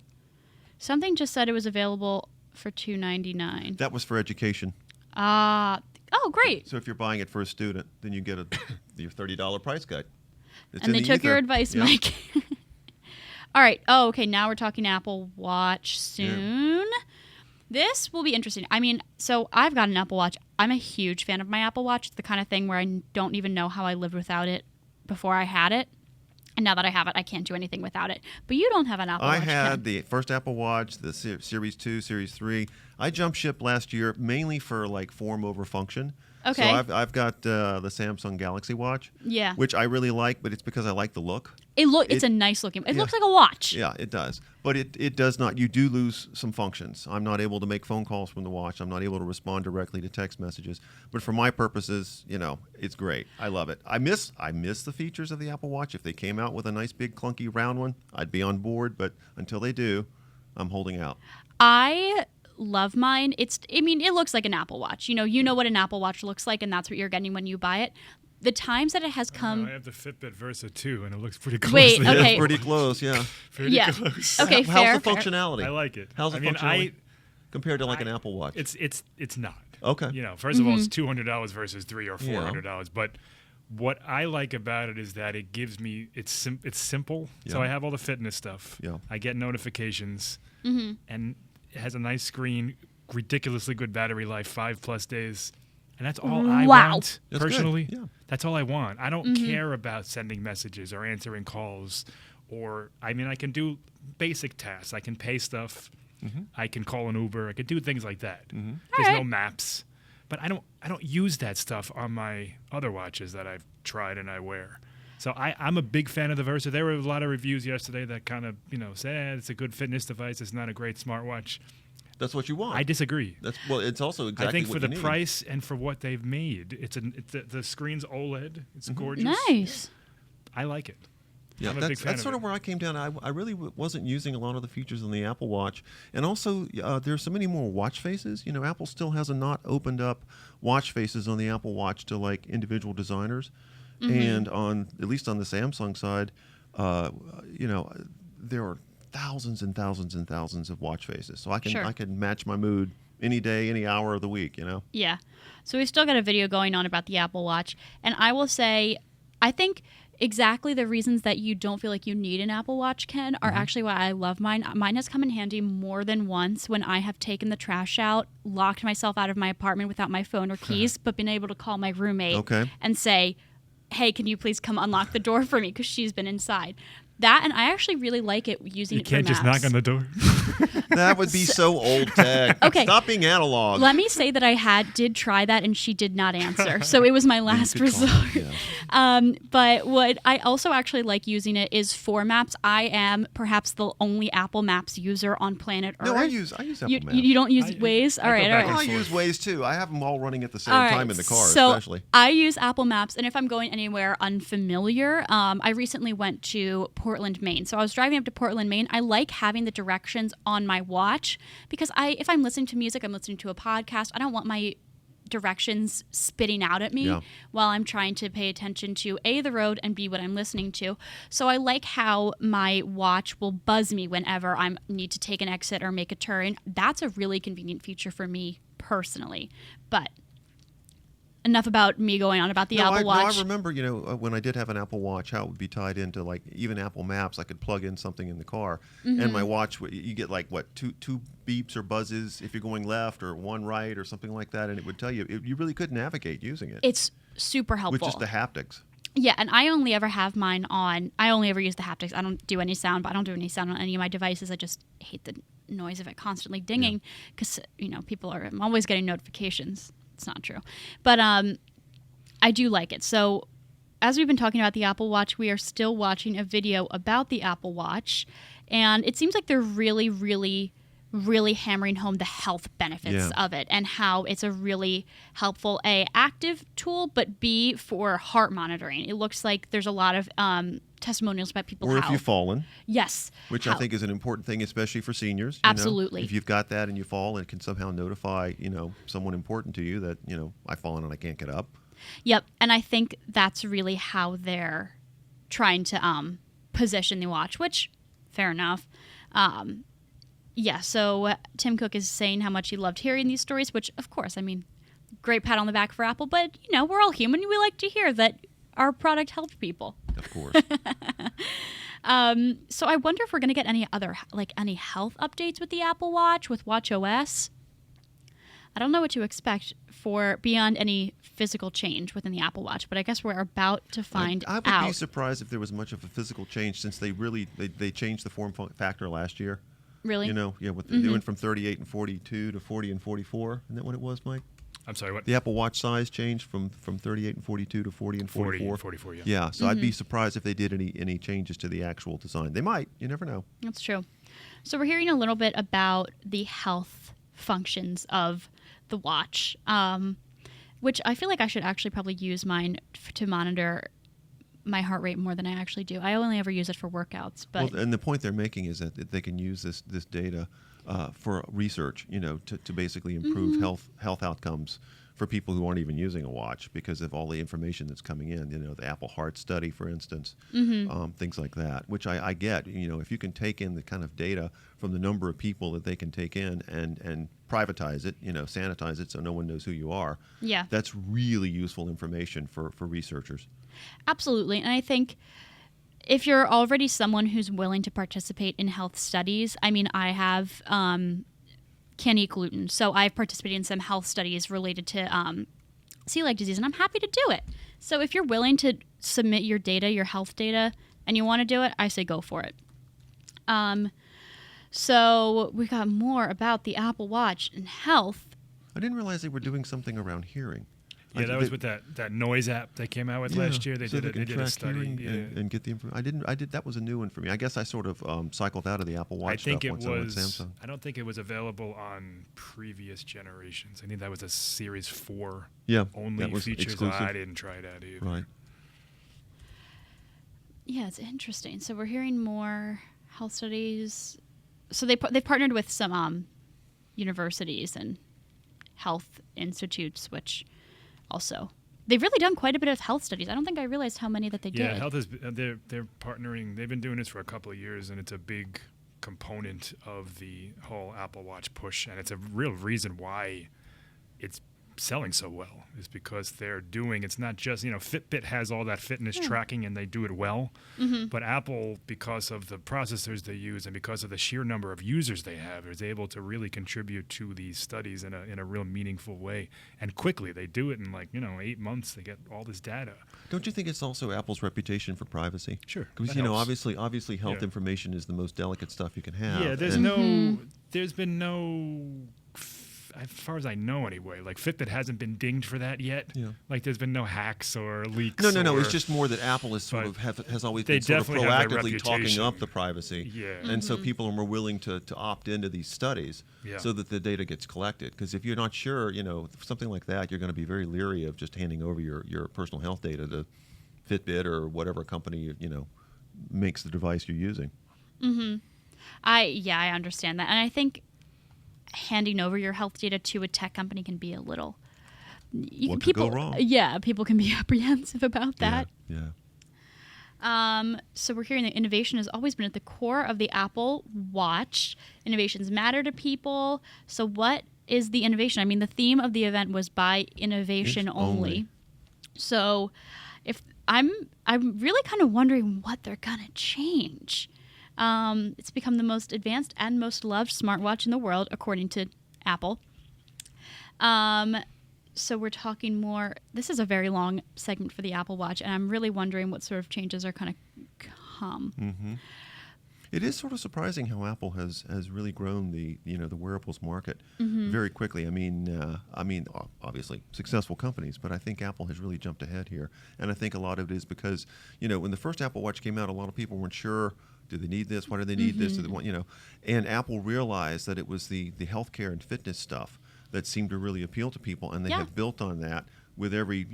Something just said it was available for $299. That was for education. Oh, great. So if you're buying it for a student, then you get your $30 price guide. It's And in they the took your ether. advice, Yep. Mike. All right. Oh, okay. Now we're talking Apple Watch soon. This will be interesting. I mean, so I've got an Apple Watch. I'm a huge fan of my Apple Watch. It's the kind of thing where I don't even know how I lived without it before I had it. And now that I have it, I can't do anything without it. But you don't have an Apple I Watch. had Ken. the first Apple Watch, the Series 2, Series 3. I jump ship last year mainly for like form over function. Okay. So I've got the Samsung Galaxy Watch. Yeah. Which I really like, but it's because I like the look. It's a nice looking. It looks like a watch. Yeah, it does. But it does not. You do lose some functions. I'm not able to make phone calls from the watch. I'm not able to respond directly to text messages. But for my purposes, it's great. I love it. I miss the features of the Apple Watch. If they came out with a nice big clunky round one, I'd be on board. But until they do, I'm holding out. I love mine. It looks like an Apple Watch. You know what an Apple Watch looks like, and that's what you're getting when you buy it. The times that it has come. I have the Fitbit Versa 2, and it looks pretty close. Wait, to that. okay. It's pretty close, yeah. Pretty Yeah. close. Okay, How's fair. the functionality? I like it. How's the I mean, functionality compared to like an Apple Watch? It's not. Okay. First of all, it's Mm-hmm. $200 versus $300 or $400. But what I like about it is that it gives me it's simple. So Yeah. I have all the fitness stuff. Yeah. I get notifications, Mm-hmm. and it has a nice screen, ridiculously good battery life, 5+ days. And that's all I Wow. want, That's good, personally. yeah. That's all I want. I don't Mm-hmm. care about sending messages or answering calls. I can do basic tasks. I can pay stuff. Mm-hmm. I can call an Uber. I can do things like that. Mm-hmm. There's no Alright. maps. But I don't use that stuff on my other watches that I've tried and I wear. So I'm a big fan of the Versa. There were a lot of reviews yesterday that kind of, said it's a good fitness device. It's not a great smartwatch. That's what you want. I disagree. It's also exactly I think what for you the need. price and for what they've made, the screen's OLED. It's gorgeous. Nice. I like it. Yeah, I'm a big fan that's of sort it. of where I came down. I really wasn't using a lot of the features on the Apple Watch, and also there's so many more watch faces. Apple still has not opened up watch faces on the Apple Watch to like individual designers, and at least on the Samsung side, there are thousands and thousands and thousands of watch faces. So I can match my mood any day, any hour of the week. Yeah. So we've still got a video going on about the Apple Watch. And I will say, I think exactly the reasons that you don't feel like you need an Apple Watch, Ken, are actually why I love mine. Mine has come in handy more than once when I have taken the trash out, locked myself out of my apartment without my phone or keys, but been able to call my roommate Okay. and say, hey, can you please come unlock the door for me because she's been inside. That, and I actually really like it using You it can't for just maps. knock on the door. That would be so old tech. Okay. Stop being analog. Let me say that I did try that and she did not answer. So it was my last You could call resort. it, yes. But what I also actually like using it is for maps. I am perhaps the only Apple Maps user on planet Earth. No, I use Apple you, Maps. you don't use I- Waze? I All go right, all back right. Oh, I and use forth. Waze too. I have them all running at the same All right, time in the car, so especially. I use Apple Maps, and if I'm going anywhere unfamiliar, I recently went to Portland, Maine. So I was driving up to Portland, Maine. I like having the directions on my watch because if I'm listening to music, I'm listening to a podcast. I don't want my directions spitting out at me Yeah. while I'm trying to pay attention to A, the road, and B, what I'm listening to. So I like how my watch will buzz me whenever I need to take an exit or make a turn. That's a really convenient feature for me personally. But enough about me going on about the Apple Watch. No, I remember, when I did have an Apple Watch, how it would be tied into like even Apple Maps. I could plug in something in the car, and my watch, you get like what two beeps or buzzes if you're going left or one right or something like that, and it would tell you. You really could navigate using it It's super helpful. with just the haptics. Yeah, and I only ever have mine on. I only ever use the haptics. I don't do any sound, but I don't do any sound on any of my devices. I just hate the noise of it constantly dinging because I'm always getting notifications. It's not true, but I do like it. So as we've been talking about the Apple Watch, we are still watching a video about the Apple Watch, and it seems like they're really, really, really hammering home the health benefits of it and how it's a really helpful active tool, but B, for heart monitoring. It looks like there's a lot of testimonials about people Or how if you've fallen, yes, which how- I think is an important thing, especially for seniors. Absolutely. If you've got that and you fall, it can somehow notify someone important to you that I've fallen and I can't get up. Yep, and I think that's really how they're trying to position the watch, which fair enough. So Tim Cook is saying how much he loved hearing these stories, which of course, I mean, great pat on the back for Apple, but we're all human. We like to hear that our product helped people. Of course. So I wonder if we're going to get any other any health updates with the Apple Watch, with watchOS. I don't know what to expect for beyond any physical change within the Apple Watch, but I guess we're about to find I would out. be surprised if there was much of a physical change since they changed the form factor last year. Really? They went from 38 and 42 to 40 and 44. Isn't that what it was, Mike? I'm sorry, what? The Apple Watch size changed from 38 and 42 to 40 and 40 44. and 44, yeah. Yeah, so I'd be surprised if they did any changes to the actual design. They might. You never know. That's true. So we're hearing a little bit about the health functions of the watch, which I feel like I should actually probably use mine to monitor my heart rate more than I actually do. I only ever use it for workouts, but And the point they're making is that they can use this data for research, to basically improve health outcomes for people who aren't even using a watch because of all the information that's coming in. The Apple Heart Study, for instance, things like that. Which I get. If you can take in the kind of data from the number of people that they can take in and privatize it, sanitize it so no one knows who you are. yeah, That's really useful information for researchers. absolutely. And I think if you're already someone who's willing to participate in health studies, I mean, I have can't eat gluten, so I've participated in some health studies related to celiac disease, and I'm happy to do it. So if you're willing to submit your data, your health data, and you want to do it, I say go for it. So we got more about the Apple Watch and health. I didn't realize they were doing something around hearing. Yeah, that was with that noise app they came out with last year. They so did can they did a track study. hearing and get the information. I did. That was a new one for me. I guess I sort of cycled out of the Apple Watch I think stuff it once I went was. Samsung. I don't think it was available on previous generations. I think that was a Series 4 Yeah, only that was features. exclusive. I didn't try that either. Right. Yeah, it's interesting. So we're hearing more health studies. So they've partnered with some universities and health institutes, which also they've really done quite a bit of health studies. I don't think I realized how many that they Yeah, did. health is they're partnering. They've been doing this for a couple of years, and it's a big component of the whole Apple Watch push, and it's a real reason why it's selling so well is because they're doing, it's not just, Fitbit has all that fitness tracking and they do it well. But Apple, because of the processors they use and because of the sheer number of users they have, is able to really contribute to these studies in a real meaningful way. And quickly, they do it in 8 months, they get all this data. Don't you think it's also Apple's reputation for privacy? Sure. Because, that helps. obviously health Yeah. information is the most delicate stuff you can have. Yeah, there's and- there's been no, as far as I know anyway, Fitbit hasn't been dinged for that yet. Yeah. There's been no hacks or leaks. No. or- It's just more that Apple is But has always they been sort of definitely have that proactively talking reputation. up the privacy. Yeah. And so people are more willing to opt into these studies Yeah. so that the data gets collected. Because if you're not sure, something like that, you're going to be very leery of just handing over your personal health data to Fitbit or whatever company, makes the device you're using. I understand that, and I think handing over your health data to a tech company can be a little. What could people, go wrong? Yeah, people can be apprehensive about that. Yeah. So we're hearing that innovation has always been at the core of the Apple Watch. Innovations matter to people. So what is the innovation? I mean, the theme of the event was by innovation It's only. only. So if I'm really kind of wondering what they're gonna change. It's become the most advanced and most loved smartwatch in the world, according to Apple. So we're talking more. This is a very long segment for the Apple Watch, and I'm really wondering what sort of changes are going to come. It is sort of surprising how Apple has really grown the wearables market very quickly. I mean, obviously successful companies, but I think Apple has really jumped ahead here, and I think a lot of it is because when the first Apple Watch came out, a lot of people weren't sure. Do they need this? Why do they need this? Do they want And Apple realized that it was the healthcare and fitness stuff that seemed to really appeal to people, and they have built on that with every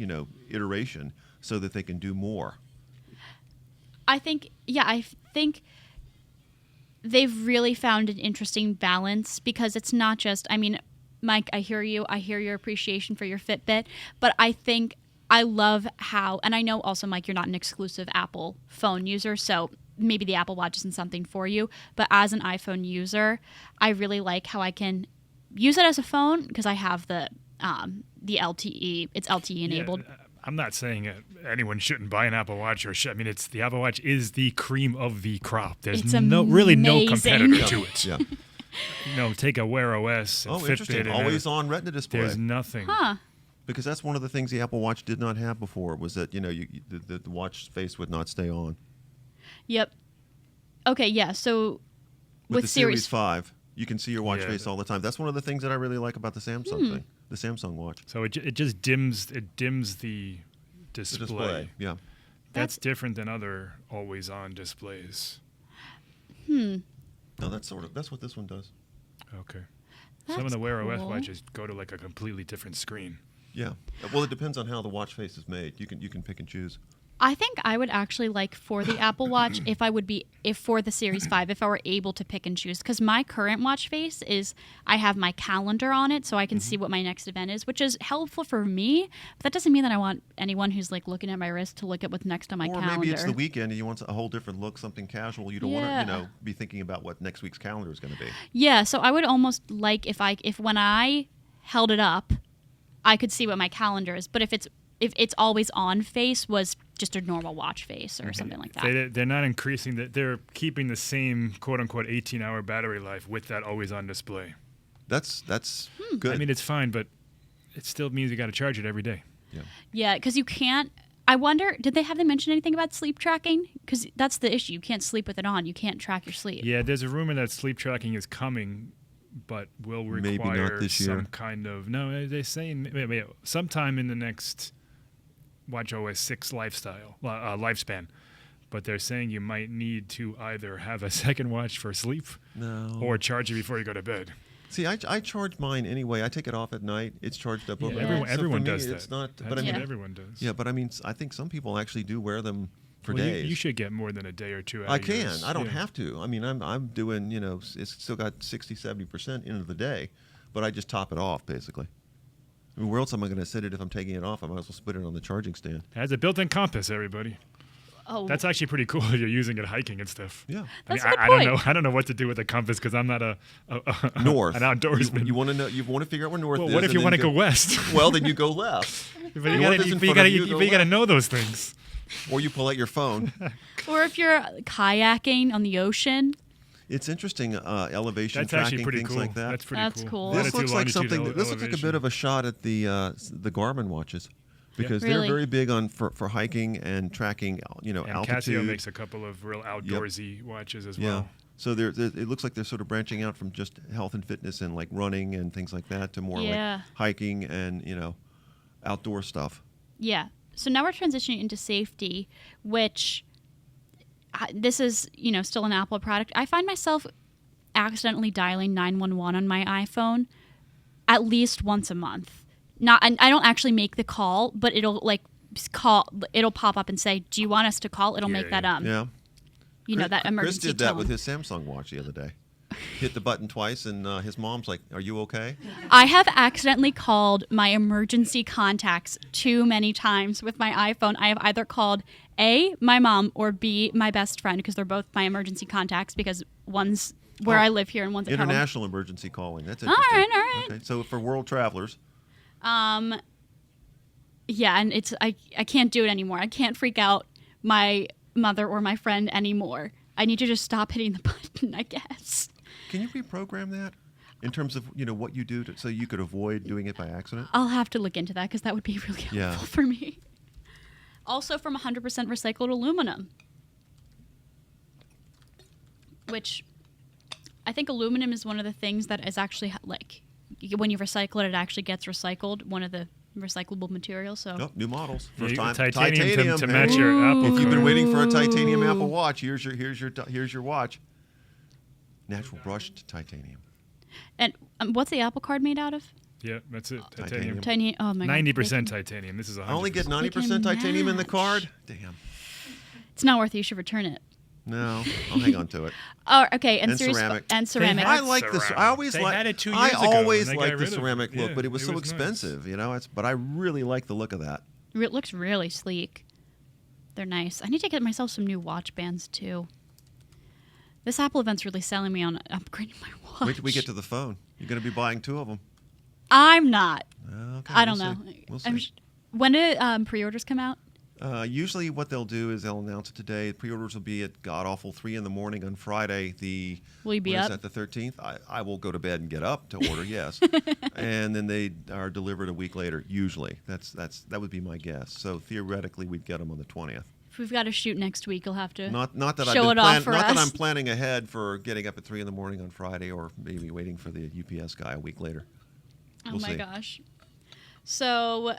iteration so that they can do more. I think they've really found an interesting balance because it's not just, I mean, Mike, I hear you. I hear your appreciation for your Fitbit, but I think I love how, and I know also, Mike, you're not an exclusive Apple phone user, so maybe the Apple Watch isn't something for you, but as an iPhone user, I really like how I can use it as a phone because I have the LTE, it's LTE enabled. Yeah, I'm not saying anyone shouldn't buy an Apple Watch I mean, it's the Apple Watch is the cream of the crop. There's It's really no amazing. competitor to it. Yeah. Take a Wear OS and Oh, Fitbit interesting. and Always on Retina display. there's nothing. Huh. Because that's one of the things the Apple Watch did not have before was that the watch face would not stay on. Yep. Okay, yeah. So With the Series Series 5, you can see your watch Yeah. face all the time. That's one of the things that I really like about the Samsung thing, the Samsung watch. So it just dims the The display. display, yeah. That's different than other always on displays. No, that's what this one does. Okay. Some of That's the Wear OS cool. watches go to a completely different screen. Yeah. Well, it depends on how the watch face is made. You can pick and choose. I think I would actually like for the Apple Watch if for the Series 5 if I were able to pick and choose, because my current watch face is I have my calendar on it so I can see what my next event is, which is helpful for me, but that doesn't mean that I want anyone who's looking at my wrist to look at what's next on my Or calendar. maybe it's the weekend and you want a whole different look, something casual. You don't want Yeah. to, be thinking about what next week's calendar is going to be. Yeah, so I would almost like if when I held it up, I could see what my calendar is, but if it's always on face was just a normal watch face or something like that. They're not increasing they're keeping the same quote unquote 18-hour battery life with that always on display. That's good. I mean, it's fine, but it still means you got to charge it every day. Yeah, because you can't. I wonder, did they mention anything about sleep tracking? Because that's the issue. You can't sleep with it on. You can't track your sleep. Yeah, there's a rumor that sleep tracking is coming, but will Maybe not require this year. some kind of they're saying sometime in the next WatchOS 6 lifespan. But they're saying you might need to either have a second watch for sleep No. or charge it before you go to bed. See, I charge mine anyway. I take it off at night. It's charged up Yeah, overnight. everyone, So everyone for me, does that. It's not, That's but I mean, what Yeah. everyone does. yeah, but I mean, I think some people actually do wear them for Well, days. you should get more tan a day or two out I of can. yours. I don't Yeah. have to. I mean, I'm doing, it's still got 60-70% into the day, but I just top it off basically. I mean, where else am I going to sit it if I'm taking it off? I might as well put it on the charging stand. It has a built-in compass, everybody. Oh, That's actually pretty cool. You're using it hiking and stuff. Yeah. That's I a good don't point. know. I don't know what to do with a compass because I'm not North. an outdoorsman. You want to know? You want to figure out where north well, is. what if and you then want to go west? Well, then you go left. But North you gotta, is in but you front gotta, of you, you, go but you gotta left. know those things. Or you pull out your phone. or if you're kayaking on the ocean. It's interesting. Elevation That's tracking, actually pretty things cool. like that. That's pretty That's cool. This Latitude, looks like longitude, something. This looks like a elevation. bit of a shot at the Garmin watches, because Really? they're very big on for hiking and tracking. And altitude. Casio makes a couple of real outdoorsy watches as Yeah. well. So it looks like they're sort of branching out from just health and fitness and like running and things like that to more Yeah. like hiking and outdoor stuff. Yeah. So now we're transitioning into safety, which this is, still an Apple product. I find myself accidentally dialing 911 on my iPhone at least once a month. I don't actually make the call, but it'll it'll pop up and say, "Do you want us to call?" It'll make that Yeah. that emergency Chris did that tone. with his Samsung watch the other day. Hit the button twice, and his mom's like, "Are you okay?" I have accidentally called my emergency contacts too many times with my iPhone. I have either called A, my mom, or B, my best friend, because they're both my emergency contacts, because one's where I live here and one's at home. International emergency calling. That's All interesting. right. Okay, so for world travelers, Yeah, and I can't do it anymore. I can't freak out my mother or my friend anymore. I need to just stop hitting the button, I guess. can you reprogram that in terms of what you do so you could avoid doing it by accident? I'll have to look into that because that would be really helpful Yeah. for me. Also from 100% recycled aluminum, which I think aluminum is one of the things that is actually when you recycle it, it actually gets recycled. One of the recyclable materials. So Nope, new models. Yeah, First time titanium to hey. match your Apple If you've been card. waiting for a titanium Apple Watch, here's your watch. Natural brushed titanium. and what's the Apple Card made out of? Yeah, that's it. Titanium. Titanium. Tiny. Oh my god. 90% titanium. This is 100%. I only get They 90% can titanium in the match. card. Damn. It's not worth it. You should return it. No, I'll hang on to it. Oh, okay. And, And serious- ceramic. And ceramic. had I like this. ceramic. I always They like. had it 2 I years ago, always and they liked got the rid of it. ceramic look, Yeah, but it was so nice. expensive. But I really like the look of that. It looks really sleek. They're nice. I need to get myself some new watch bands too. This Apple event's really selling me on upgrading my watch. Wait till we get to the phone. You're going to be buying 2 of them. I'm not. Okay, I don't we'll know. see. We'll I'm see. when do pre-orders come out? Usually, what they'll do is they'll announce it today. Pre-orders will be at god awful 3 in the morning on Friday. Will you be what is up? that, the 13th? I will go to bed and get up to order. Yes, and then they are delivered a week later. Usually, that would be my guess. So theoretically, we'd get them on the 20th. If we've got to shoot next week, you'll have to. Not that Show it off for not that us. I'm planning ahead for getting up at 3 in the morning on Friday, or maybe waiting for the UPS guy a week later. Oh We'll my see. gosh. So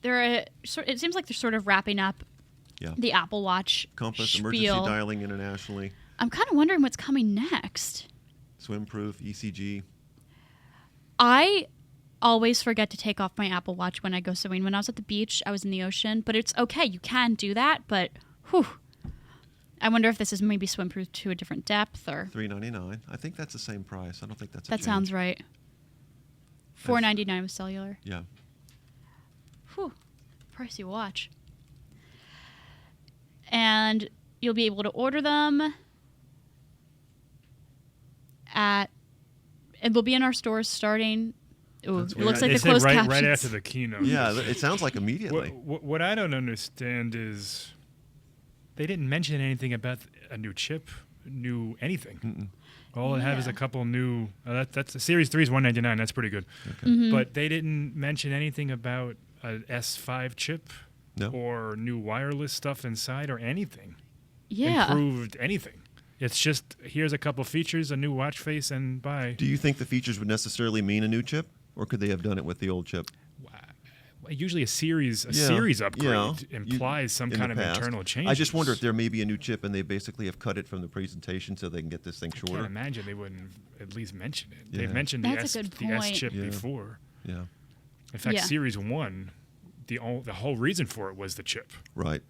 it seems like they're sort of wrapping up Yeah. the Apple Watch Compass, spiel. emergency dialing internationally, I'm kind of wondering what's coming next. swim proof, ECG. I always forget to take off my Apple Watch when I go swimming. When I was at the beach, I was in the ocean, but it's okay. You can do that, but whew. I wonder if this is maybe swim proof to a different depth or $3.99. I think that's the same price. I don't think that's a that change. sounds right. $4.99 with cellular. Yeah. Whew. Pricey watch. And you'll be able to order them it will be in our stores starting. Ooh, That's it weird. looks like They the said closed right captions. after the keynote. Yeah, it sounds like immediately. What I don't understand is they didn't mention anything about a new chip, new anything. All it had is Yeah. a couple new. That's the Series 3 is $199. That's pretty good. Mhm. But they didn't mention anything about a S5 chip No. or new wireless stuff inside or anything. Yeah. Improved anything. It's just here's a couple features, a new watch face, and bye. Do you think the features would necessarily mean a new chip, or could they have done it with the old chip? Usually a series Yeah, upgrade yeah. implies some In kind the of past. internal change. I just wonder if there may be a new chip and they basically have cut it from the presentation so they can get this thing I can't shorter. imagine they wouldn't at least mention it. Yeah. They've mentioned That's the a S, good the S point. chip Yeah. before. Yeah, In fact, Yeah. Series 1, the whole reason for it was the chip. right.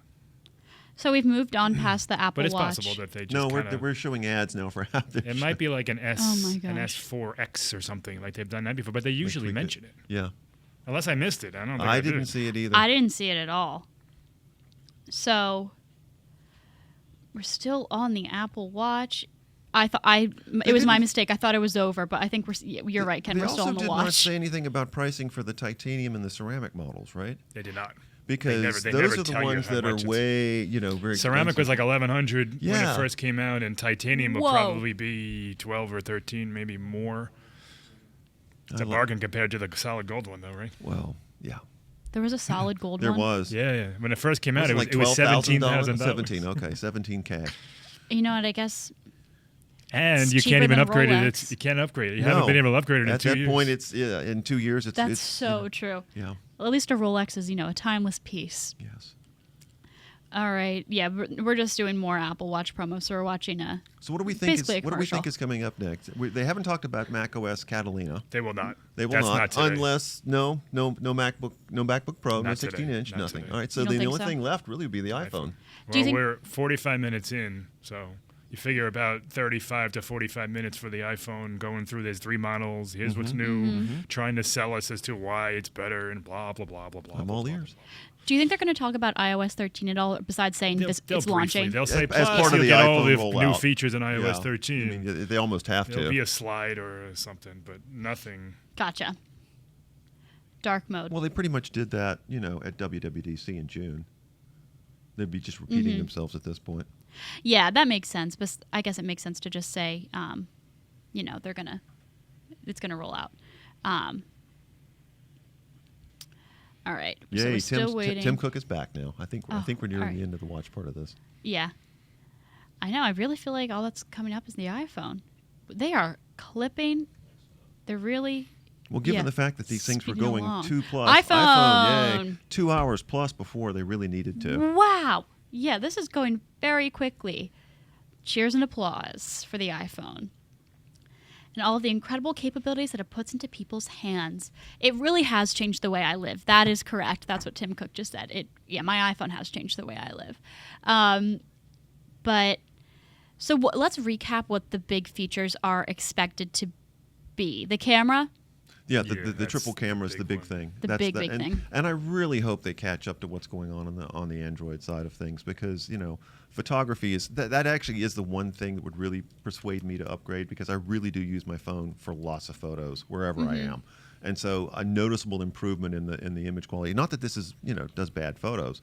So we've moved on past the Apple But it's Watch. possible that they just No, kinda, we're showing ads now for how it might be like an S, Oh my an gosh. S4X or something. Like they've done that before, but they usually tweak it. mention it. Yeah, Unless I missed it. I don't think I did. didn't see it either. I didn't see it at all. So We're still on the Apple Watch. It was my mistake. I thought it was over, but I think you're right, Ken. They We're still also on the did watch. not say anything about pricing for the titanium and the ceramic models, right? They did not. Because they those never are the tell you ones how that are much it's- way, very Ceramic was expensive. like 1,100 when Yeah. it first came out, and titanium will Whoa. probably be 12 or 13, maybe more. It's a bargain compared to the solid gold one, though, right? Well, yeah. There was a solid gold There one. was. Yeah. When it first came out, Was it was like $12,000? $17,000. 17, okay, 17K. You know what? I guess And It's you cheaper can't even than upgrade Rolex. it. You can't upgrade it. You haven't been able to upgrade it in At 2 that years. point, it's in 2 years. that's it's so true. yeah. Well, at least a Rolex is, a timeless piece. Yes. All right. Yeah, we're just doing more Apple Watch promos. So we're watching a. So what do we think? Basically a What do we think commercial. is coming up next? They haven't talked about macOS Catalina. They will not. They will That's not, today. unless no MacBook Pro, no Not today. 16-inch, Not nothing. today. All right. So You don't the think only so? thing left really would be the iPhone. Well, Do you think- we're 45 minutes in, so you figure about 35 to 45 minutes for the iPhone, going through there's 3 models. Here's what's new, Mm-hmm. trying to sell us as to why it's better, and blah blah blah blah blah. I'm blah, all blah, ears. blah. Do you think they're going to talk about iOS 13 at all, besides saying They'll it's briefly. launching? They'll say As plus part of you'll the get all iPhone the new rollout. features in iOS Yeah. 13. I mean, they almost have There'll to. be a slide or something, but nothing. Gotcha. Dark mode. Well, they pretty much did that, at WWDC in June. They'd be just repeating Mm-hmm. themselves at this point. Yeah, that makes sense. But I guess it makes sense to just say, it's gonna roll out. All right. So Yay! we're still waiting. Tim Cook is back now. I think Oh, we're nearing all right. the end of the watch part of this. Yeah. I know. I really feel like all that's coming up is the iPhone. They are clipping. They're really. Well, given Yeah, the fact that these things were speeding going along. 2+, yay, iPhone! 2 hours plus before they really needed to. Wow. Yeah, this is going very quickly. Cheers and applause for the iPhone. And all of the incredible capabilities that it puts into people's hands. It really has changed the way I live. That is correct. That's what Tim Cook just said. My iPhone has changed the way I live. Let's recap what the big features are expected to be. The camera. Yeah, Yeah, the that's triple camera is the the big big one. thing. The That's big and, thing. And I really hope they catch up to what's going on the Android side of things, because photography is that actually is the one thing that would really persuade me to upgrade, because I really do use my phone for lots of photos wherever I am, and so a noticeable improvement in the image quality. Not that this is does bad photos,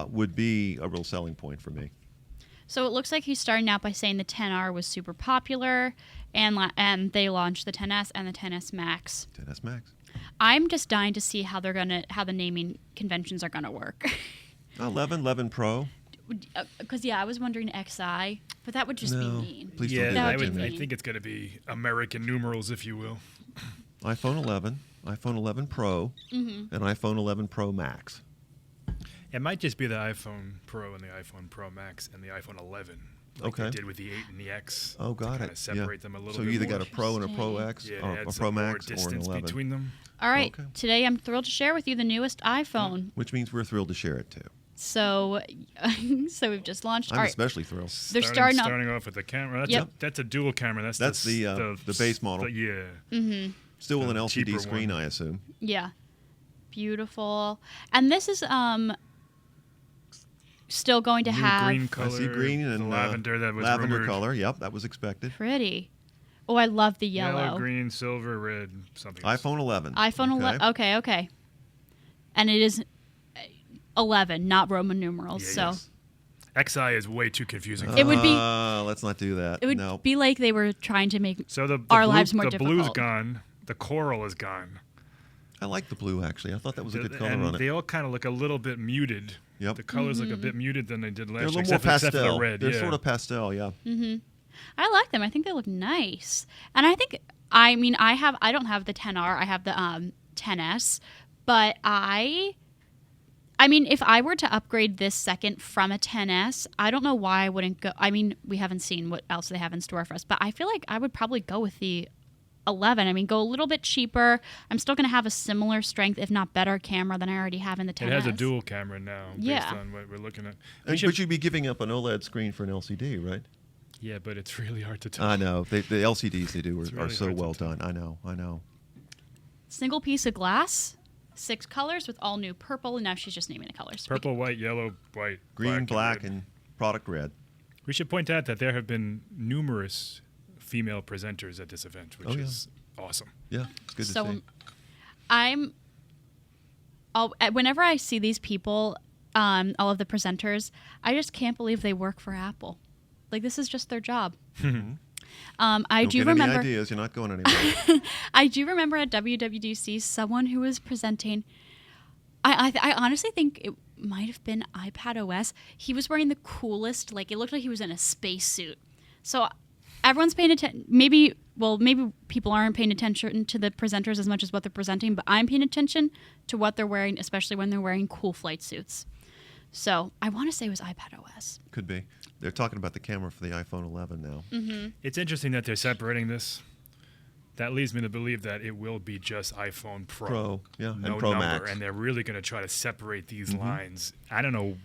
would be a real selling point for me. So it looks like he's starting out by saying the 10R was super popular, and they launched the 10S and the 10S Max. 10s Max. I'm just dying to see how the naming conventions are gonna work. 11 Pro. Because I was wondering XI, but that would just be No, mean. please Yeah, don't do That that would to be me. I mean. think it's going to be American numerals, if you will. iPhone 11, iPhone 11 Pro, and iPhone 11 Pro Max. It might just be the iPhone Pro and the iPhone Pro Max and the iPhone 11. Like Okay. they did with the 8 and the X. Oh, got to it. Kind of separate them a little so bit you either more. got a Pro and a Pro X, Yeah, or add a some Pro more Max, or an distance 11. between them. All right, Okay. today I'm thrilled to share with you the newest iPhone. Which means we're thrilled to share it too. So we've just launched. I'm All right, especially thrilled. They're starting off- starting off with the camera. That's, Yep. that's a dual camera. That's the base model. Yeah. Still with an The LCD cheaper screen, one. I assume. yeah, beautiful. And this is still going to New have green I color. see green and the lavender that was lavender rumored. color. Yep, that was expected. pretty. Oh, I love the yellow. green, silver, red, something. iPhone 11. iPhone 11. Okay. And it is 11, not Roman numerals. Yeah, so yes. XI is way too confusing. It would be- Let's not do that. it would no. be like they were trying to make So the our blue, lives more the blue's difficult. gone. The coral is gone. I like the blue actually. I thought that was a good color and on they it. all kind of look a little bit muted. Yep. The colors look a Mm-hmm. bit muted than they did They're a last little year, more except for pastel. the red. They're yeah. sort of pastel, yeah. I like them. I think they look nice. And I think I don't have the 10R. I have the 10S, but if I were to upgrade this second from a 10S, I don't know why I wouldn't go. I mean, we haven't seen what else they have in store for us, but I feel like I would probably go with the 11. I mean, go a little bit cheaper. I'm still going to have a similar strength, if not better, camera than I already have in the 10S. It has a dual camera now, Yeah. based on what we're looking at. But you'd be giving up an OLED screen for an LCD, right? Yeah, but it's really hard to tell. I know. The LCDs they do It's are really so hard to well tell. done. I know. Single piece of glass, 6 colors with all new purple, and now she's just naming the colors. Purple, white, yellow, white, Green, black, red. and product red. We should point out that there have been numerous female presenters at this event, which Oh, yeah. is awesome. Yeah, it's good to So see. whenever I see these people, all of the presenters, I just can't believe they work for Apple. Like, this is just their job. I Don't do get remember. any ideas. You're not going anywhere. I do remember at WWDC someone who was presenting. I honestly think it might have been iPad OS. He was wearing the coolest, like it looked like he was in a spacesuit. So everyone's paying attention. Maybe people aren't paying attention to the presenters as much as what they're presenting, but I'm paying attention to what they're wearing, especially when they're wearing cool flight suits. So I want to say it was iPad OS. Could be. They're talking about the camera for the iPhone 11 now. It's interesting that they're separating this. That leads me to believe that it will be just iPhone Pro. Pro, yeah, No and Pro number, Max. and they're really going to try to separate these lines. I don't know.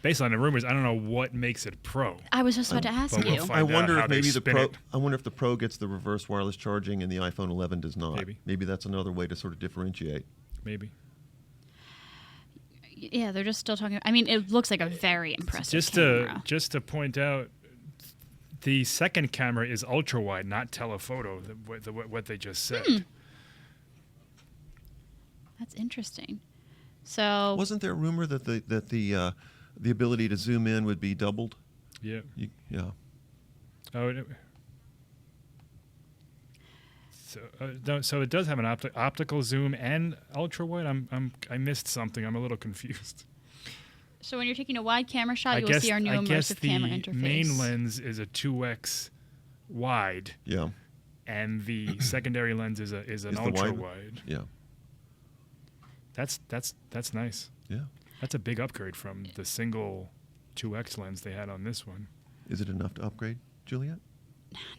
Based on the rumors, I don't know what makes it Pro. I was just about to ask But we'll you. find I out wonder how if they maybe the spin Pro. it. I wonder if the Pro gets the reverse wireless charging and the iPhone 11 does not. Maybe. that's another way to sort of differentiate. Maybe. Yeah, they're just still talking. I mean, it looks like a very impressive camera. Just to point out, the second camera is ultra wide, not telephoto. What they just said. That's interesting. So Wasn't there a rumor that the ability to zoom in would be doubled? Yeah. Yeah. Oh. So it does have an optical zoom and ultra wide. I missed something. I'm a little confused. So when you're taking a wide camera shot, I you will guess see our new I guess immersive the camera interface. main lens is a 2x wide, Yeah. and the secondary lens is an Is the ultra wide? wide. Yeah. That's nice. Yeah. That's a big upgrade from the single 2x lens they had on this one. Is it enough to upgrade, Juliet?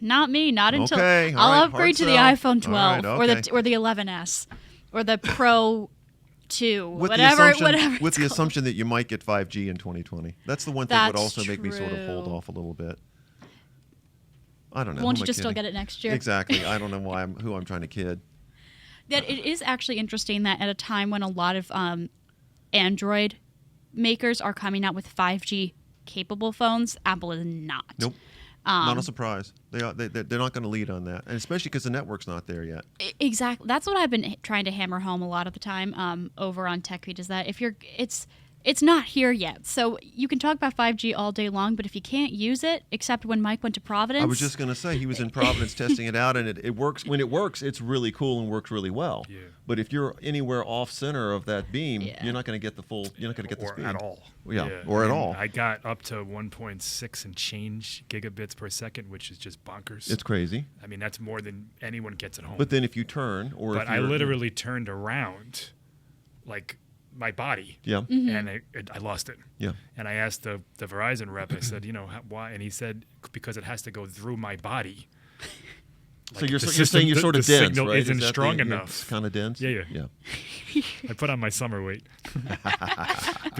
Not me. Not until Okay, all I'll right, upgrade to hard the sell. iPhone 12 All right, okay. or the 11s or the Pro 2, With whatever. the it's called. assumption that you might get 5G in 2020. That's the one thing that would That's also make me sort of hold true. off a little bit. I don't know. Won't Who you am I just still kidding? get it next year? Exactly. I don't know who I'm trying to kid. That it is actually interesting that at a time when a lot of Android makers are coming out with 5G capable phones, Apple is not. Nope. Not a surprise. They're not going to lead on that, and especially because the network's not there yet. Exactly. That's what I've been trying to hammer home a lot of the time over on TechRead is that it's not here yet. So you can talk about 5G all day long, but if you can't use it, except when Mike went to Providence. I was just going to say he was in Providence testing it out, and it works. When it works, it's really cool and works really well. Yeah. But if you're anywhere off center of that beam, Yeah. you're not going to get the full. You're not going to get the Or speed at all. Yeah, or at And all. I got up to 1.6 and change gigabits per second, which is just bonkers. It's crazy. I mean, that's more than anyone gets at home. But then if you turn, or But if I you're, literally turned around, like my body, yeah, and I lost it. yeah. And I asked the Verizon rep, I said, why? And he said, because it has to go through my body. So you're the saying system- you're sort of the dense, signal right? isn't Is that strong you're enough. Kind of dense. Yeah. Yeah. I put on my summer weight.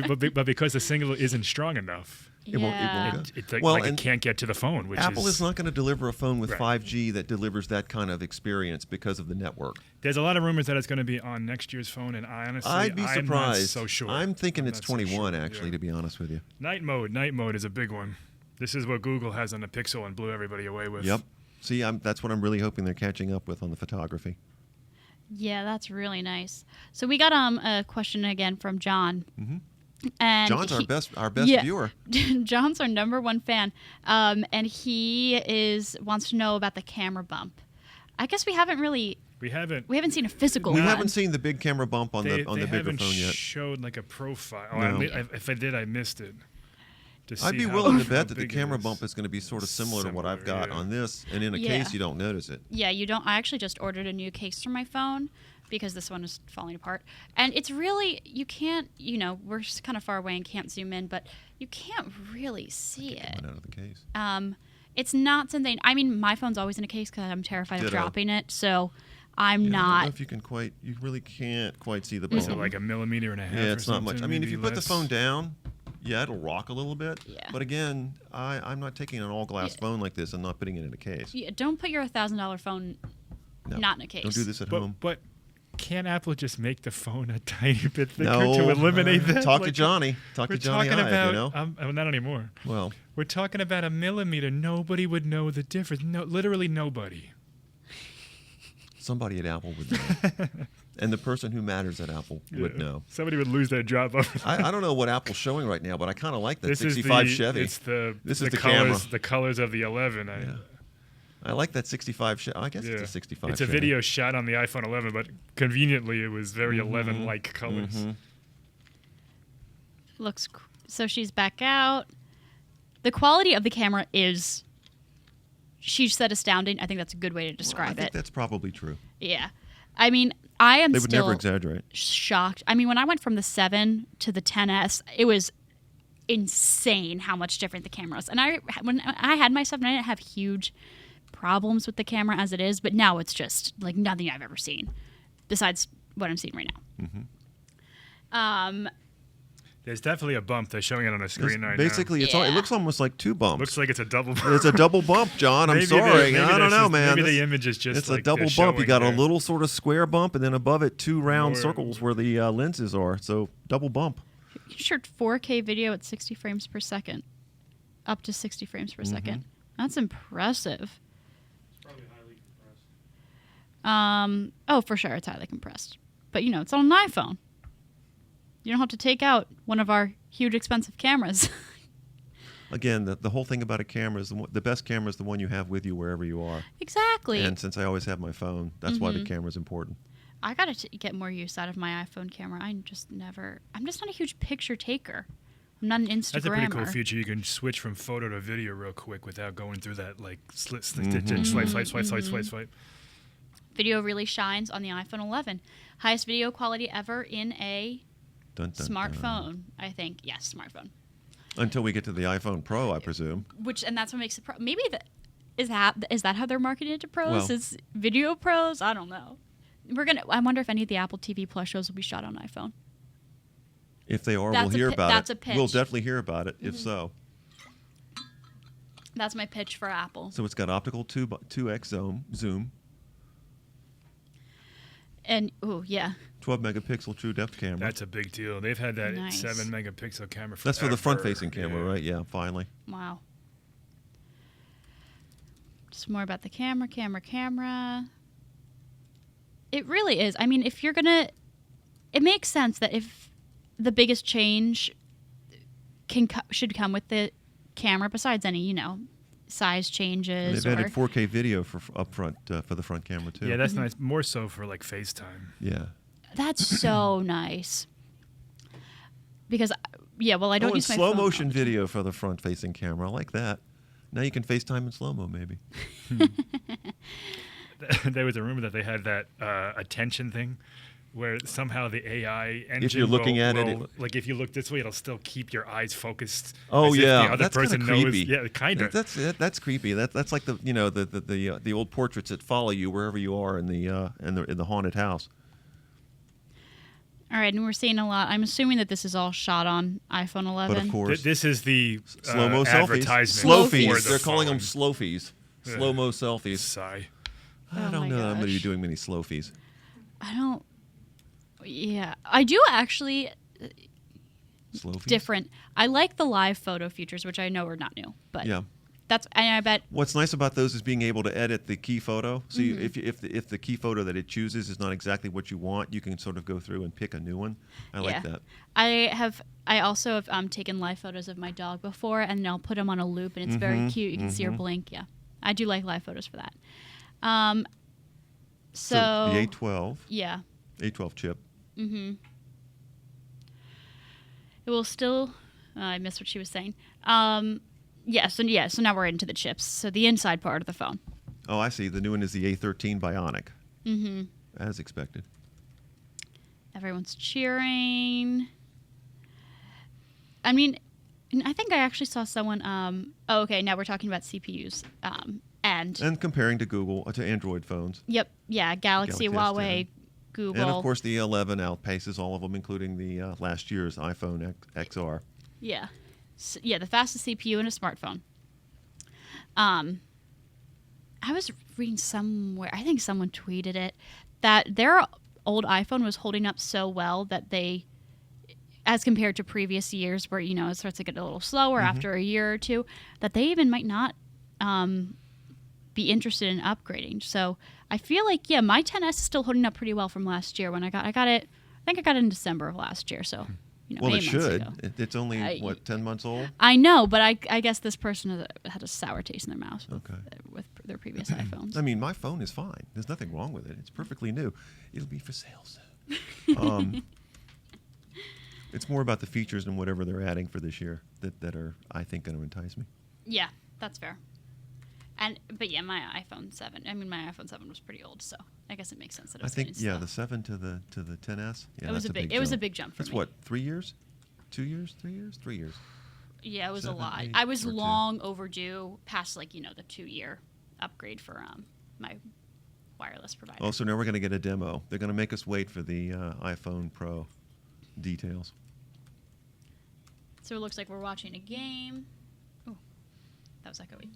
but because the signal isn't strong enough, It won't Yeah. go. it's like, Well, it and can't get to the phone, which Apple is not going to deliver a phone with Right. 5G that delivers that kind of experience because of the network. There's a lot of rumors that it's going to be on next year's phone, and I honestly, I'd be I'm surprised. not so sure. I'm thinking I'm it's not so 21, sure. actually, Yeah. to be honest with you. Night mode is a big one. This is what Google has on the Pixel and blew everybody away with. Yep. See, that's what I'm really hoping they're catching up with on the photography. Yeah, that's really nice. So we got a question again from John. Mhm. And John's our best yeah. viewer. John's our number one fan, and he wants to know about the camera bump. I guess we haven't seen a physical We one. haven't seen the big camera bump on They the bigger haven't phone yet. showed like a profile. Oh, No. if I did, I missed it. To I'd see be how- willing to how bet that the big it camera is. bump is going to be sort of similar to what I've got yeah. on this, and in a Yeah. case you don't notice it. Yeah, you don't. I actually just ordered a new case for my phone because this one is falling apart. And it's really, you can't, we're just kind of far away and can't zoom in, but you can't really see it. Coming out of the case. It's not something, I mean, my phone's always in a case because I'm terrified of Ditto. dropping it. So I'm Yeah, I don't know not. if you really can't quite see the Is bump. it like a millimeter and a half? Yeah, or it's not much. something, I mean, if maybe you put the less? phone down, yeah, it'll rock a little bit. Yeah. But again, I'm not taking an all-glass Yeah. phone like this and not putting it in a case. Yeah, don't put your $1,000 phone No. not in a case. Don't do this at home. But Can't Apple just make the phone a tiny bit thicker No, to eliminate that? Talk to Like, Johnny. Talk We're to Johnny talking Ive, about, you know? well, not anymore. Well, We're talking about a millimeter. Nobody would know the difference. No, literally nobody. somebody at Apple would know. And the person who matters at Apple would Yeah. know. Somebody would lose their job over that. I don't know what Apple's showing right now, but I kind of like that This is 65 the, Chevy. It's the This the is the colors, camera. the colors of the 11. Yeah. I like that 65 Chevy. I guess Yeah. it's a 65 It's a Chevy. video shot on the iPhone 11, but conveniently it was very 11-like colors. Mhm. Looks so she's back out. The quality of the camera is, she said, astounding. I think that's a good way to Well, I describe think it. that's probably true. Yeah, I mean, I am They would still never exaggerate. shocked. I mean, when I went from the 7 to the 10s, it was insane how much different the camera was. And when I had my 7, I didn't have huge problems with the camera as it is, but now it's just like nothing I've ever seen besides what I'm seeing right now. There's definitely a bump. They're showing it on the screen right Basically, it Yeah. looks almost like two now. bumps. Looks like it's a double bump. It's a double bump, John. I'm Maybe sorry. maybe I don't that's know, just- man. Maybe This- the image is just it's like a double they're bump. You showing got a there. little sort of square bump, and then above it, two round More- circles where the lenses are. So double bump. You can shoot 4K video at 60 frames per second, up to 60 frames per second. That's impressive. Oh, for sure, it's highly compressed. But you know, it's on an iPhone. You don't have to take out one of our huge, expensive cameras. Again, the whole thing about a camera is the best camera is the one you have with you wherever you are. Exactly. And since I always have my phone, that's why the camera is important. I gotta get more use out of my iPhone camera. I'm just not a huge picture taker. I'm not an Instagrammer. That's a pretty cool feature. You can switch from photo to video real quick without going through that like swipe, swipe. Video really shines on the iPhone 11. Highest video quality ever in a Dun, dun, dun. smartphone, I think. Yes, smartphone. Until we get to the iPhone Pro, I presume. And that's what makes it maybe is that how they're marketed to pros? Well- Is video pros? I don't know. I wonder if any of the Apple TV Plus shows will be shot on iPhone. If they are, That's we'll a hear pi- about that's it. a pitch. We'll definitely hear about it, if so. That's my pitch for Apple. So it's got optical 2x zoom, And yeah. 12 megapixel true depth camera. That's a big deal. They've had that Nice. 7-megapixel camera. That's for the forever. front-facing camera, Yeah. right? Yeah, finally. Wow. Just more about the camera. It really is. I mean, if you're gonna, it makes sense that if the biggest change should come with the camera, besides any size changes. They've or, added 4K video for up front for the front camera too. Yeah, that's nice. More so for like FaceTime. Yeah. That's so nice. Because I don't and use my slow phone all motion the time. video for the front-facing camera. I like that. Now you can FaceTime in slow-mo, maybe. There was a rumor that they had that attention thing where somehow the AI engine you're looking at it, will, like if you look this way, it'll still keep your eyes focused. Oh as if yeah, the other that's kind person of knows. creepy. Yeah, kind of. That's creepy. That's like the old portraits that follow you wherever you are in the haunted house. All right, and we're seeing a lot. I'm assuming that this is all shot on iPhone 11. But of course, This is the slow-mo selfies, advertisement. Slowfies. for slowfies. the They're calling them phone. slowfies. Yeah. Slow-mo selfies. Sigh. I Oh don't my know that I'm going to be gosh. doing many slowfies. I don't. Yeah, I do actually. Slowfies. Different. I like the live photo features, which I know are not new, but Yeah. that's. And I bet. What's nice about those is being able to edit the key photo. So Mm-hmm. if the key photo that it chooses is not exactly what you want, you can sort of go through and pick a new one. I like that. I also have taken live photos of my dog before, and I'll put them on a loop, and it's very cute. You can see her blink. Yeah, I do like live photos for that. So the A12, yeah, A12 chip. it will still. I missed what she was saying. So now we're into the chips. So the inside part of the phone. Oh, I see. The new one is the A13 Bionic. Mm-hmm. As expected. Everyone's cheering. I mean, I think I actually saw someone. Okay. Now we're talking about CPUs. And comparing to to Android phones. Yep. Yeah. Galaxy, Galaxy Huawei, S10. Google. And of course, the 11 outpaces all of them, including the last year's iPhone XR. Yeah. The fastest CPU in a smartphone. I was reading somewhere, I think someone tweeted it, that there old iPhone was holding up so well that they, as compared to previous years where, you know, it starts to get a little slower after a year or two, that they even might not be interested in upgrading. So I feel like, yeah, my 10S is still holding up pretty well from last year when I got it. I think I got it in December of last year. So, you know, Well, it 8 months should. ago. It's only, 10 months old? I know, but I guess this person had a sour taste in their mouth with their previous iPhones. I mean, my phone is fine. There's nothing wrong with it. It's perfectly new. It'll be for sale soon. It's more about the features and whatever they're adding for this year that are, I think, going to entice me. Yeah, that's fair. But yeah, my iPhone 7 was pretty old, so I guess it makes sense that it I was think, getting slow. the 7 to the 10S. Yeah, It was that's it was a big jump for That's me. what, 3 years? 2 years? 3 years? 3 years. Yeah, it was 7, a lot. 8, I was or 2. long overdue past, like, you know, the 2-year upgrade for my wireless provider. Oh, so now we're going to get a demo. They're going to make us wait for the iPhone Pro details. So it looks like we're watching a game. Oh, that was echoey.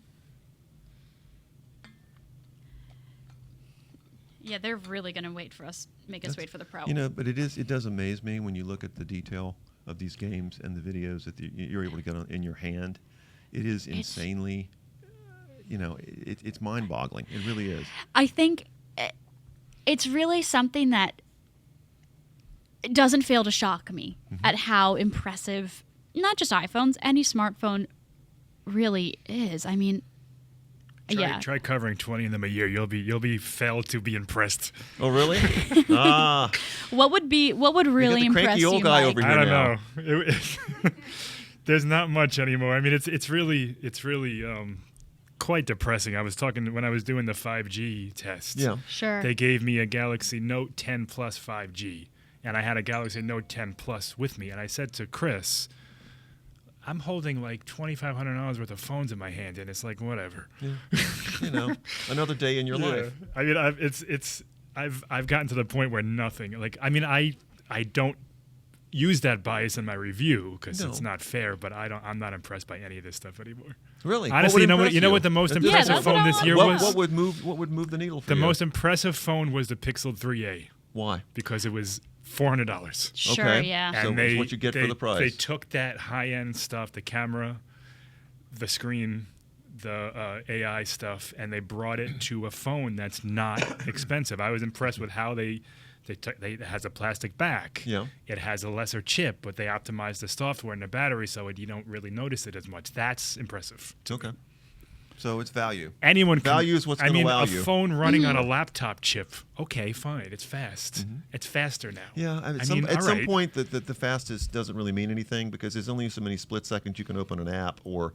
Yeah, they're really going to make us wait for the Pro. You know, but it does amaze me when you look at the detail of these games and the videos that you're able to get in your hand. It is insanely, it's mind-boggling. It really is. I think it's really something that doesn't fail to shock me at how impressive, not just iPhones, any smartphone really is. I mean, Try covering 20 of them a year. You'll be failed to be impressed. Oh, really? What would really the impress cranky you, old guy Mike? over here. I don't now. know. There's not much anymore. I mean, it's really quite depressing. I was talking when I was doing the 5G test. Yeah. Sure. They gave me a Galaxy Note 10 Plus 5G, and I had a Galaxy Note 10 Plus with me. And I said to Chris, I'm holding like $2,500 worth of phones in my hand, and it's like whatever. Yeah. Another day in your life. I mean, I've gotten to the point where nothing. Like, I mean, I don't use that bias in my review because it's not fair. But I'm not impressed by any of this stuff anymore. Really? Honestly, What would you know what the most impress impressive that's what phone I this year want. was? What would move the needle for The you? most impressive phone was the Pixel 3a Why? because it was $400. Sure, Okay. yeah. So it's what you get for the price. They took that high-end stuff, the camera, the screen, the AI stuff, and they brought it to a phone that's not expensive. I was impressed with how it has a plastic back. Yeah. It has a lesser chip, but they optimized the software and the battery so you don't really notice it as much. That's impressive. Okay. So it's value. Anyone can, Value is what's I gonna mean, wow a you. phone running on a laptop chip. Okay, fine. It's fast. Mm-hmm. It's faster now. Yeah, at all some right. point, the fastest doesn't really mean anything because there's only so many split seconds you can open an app or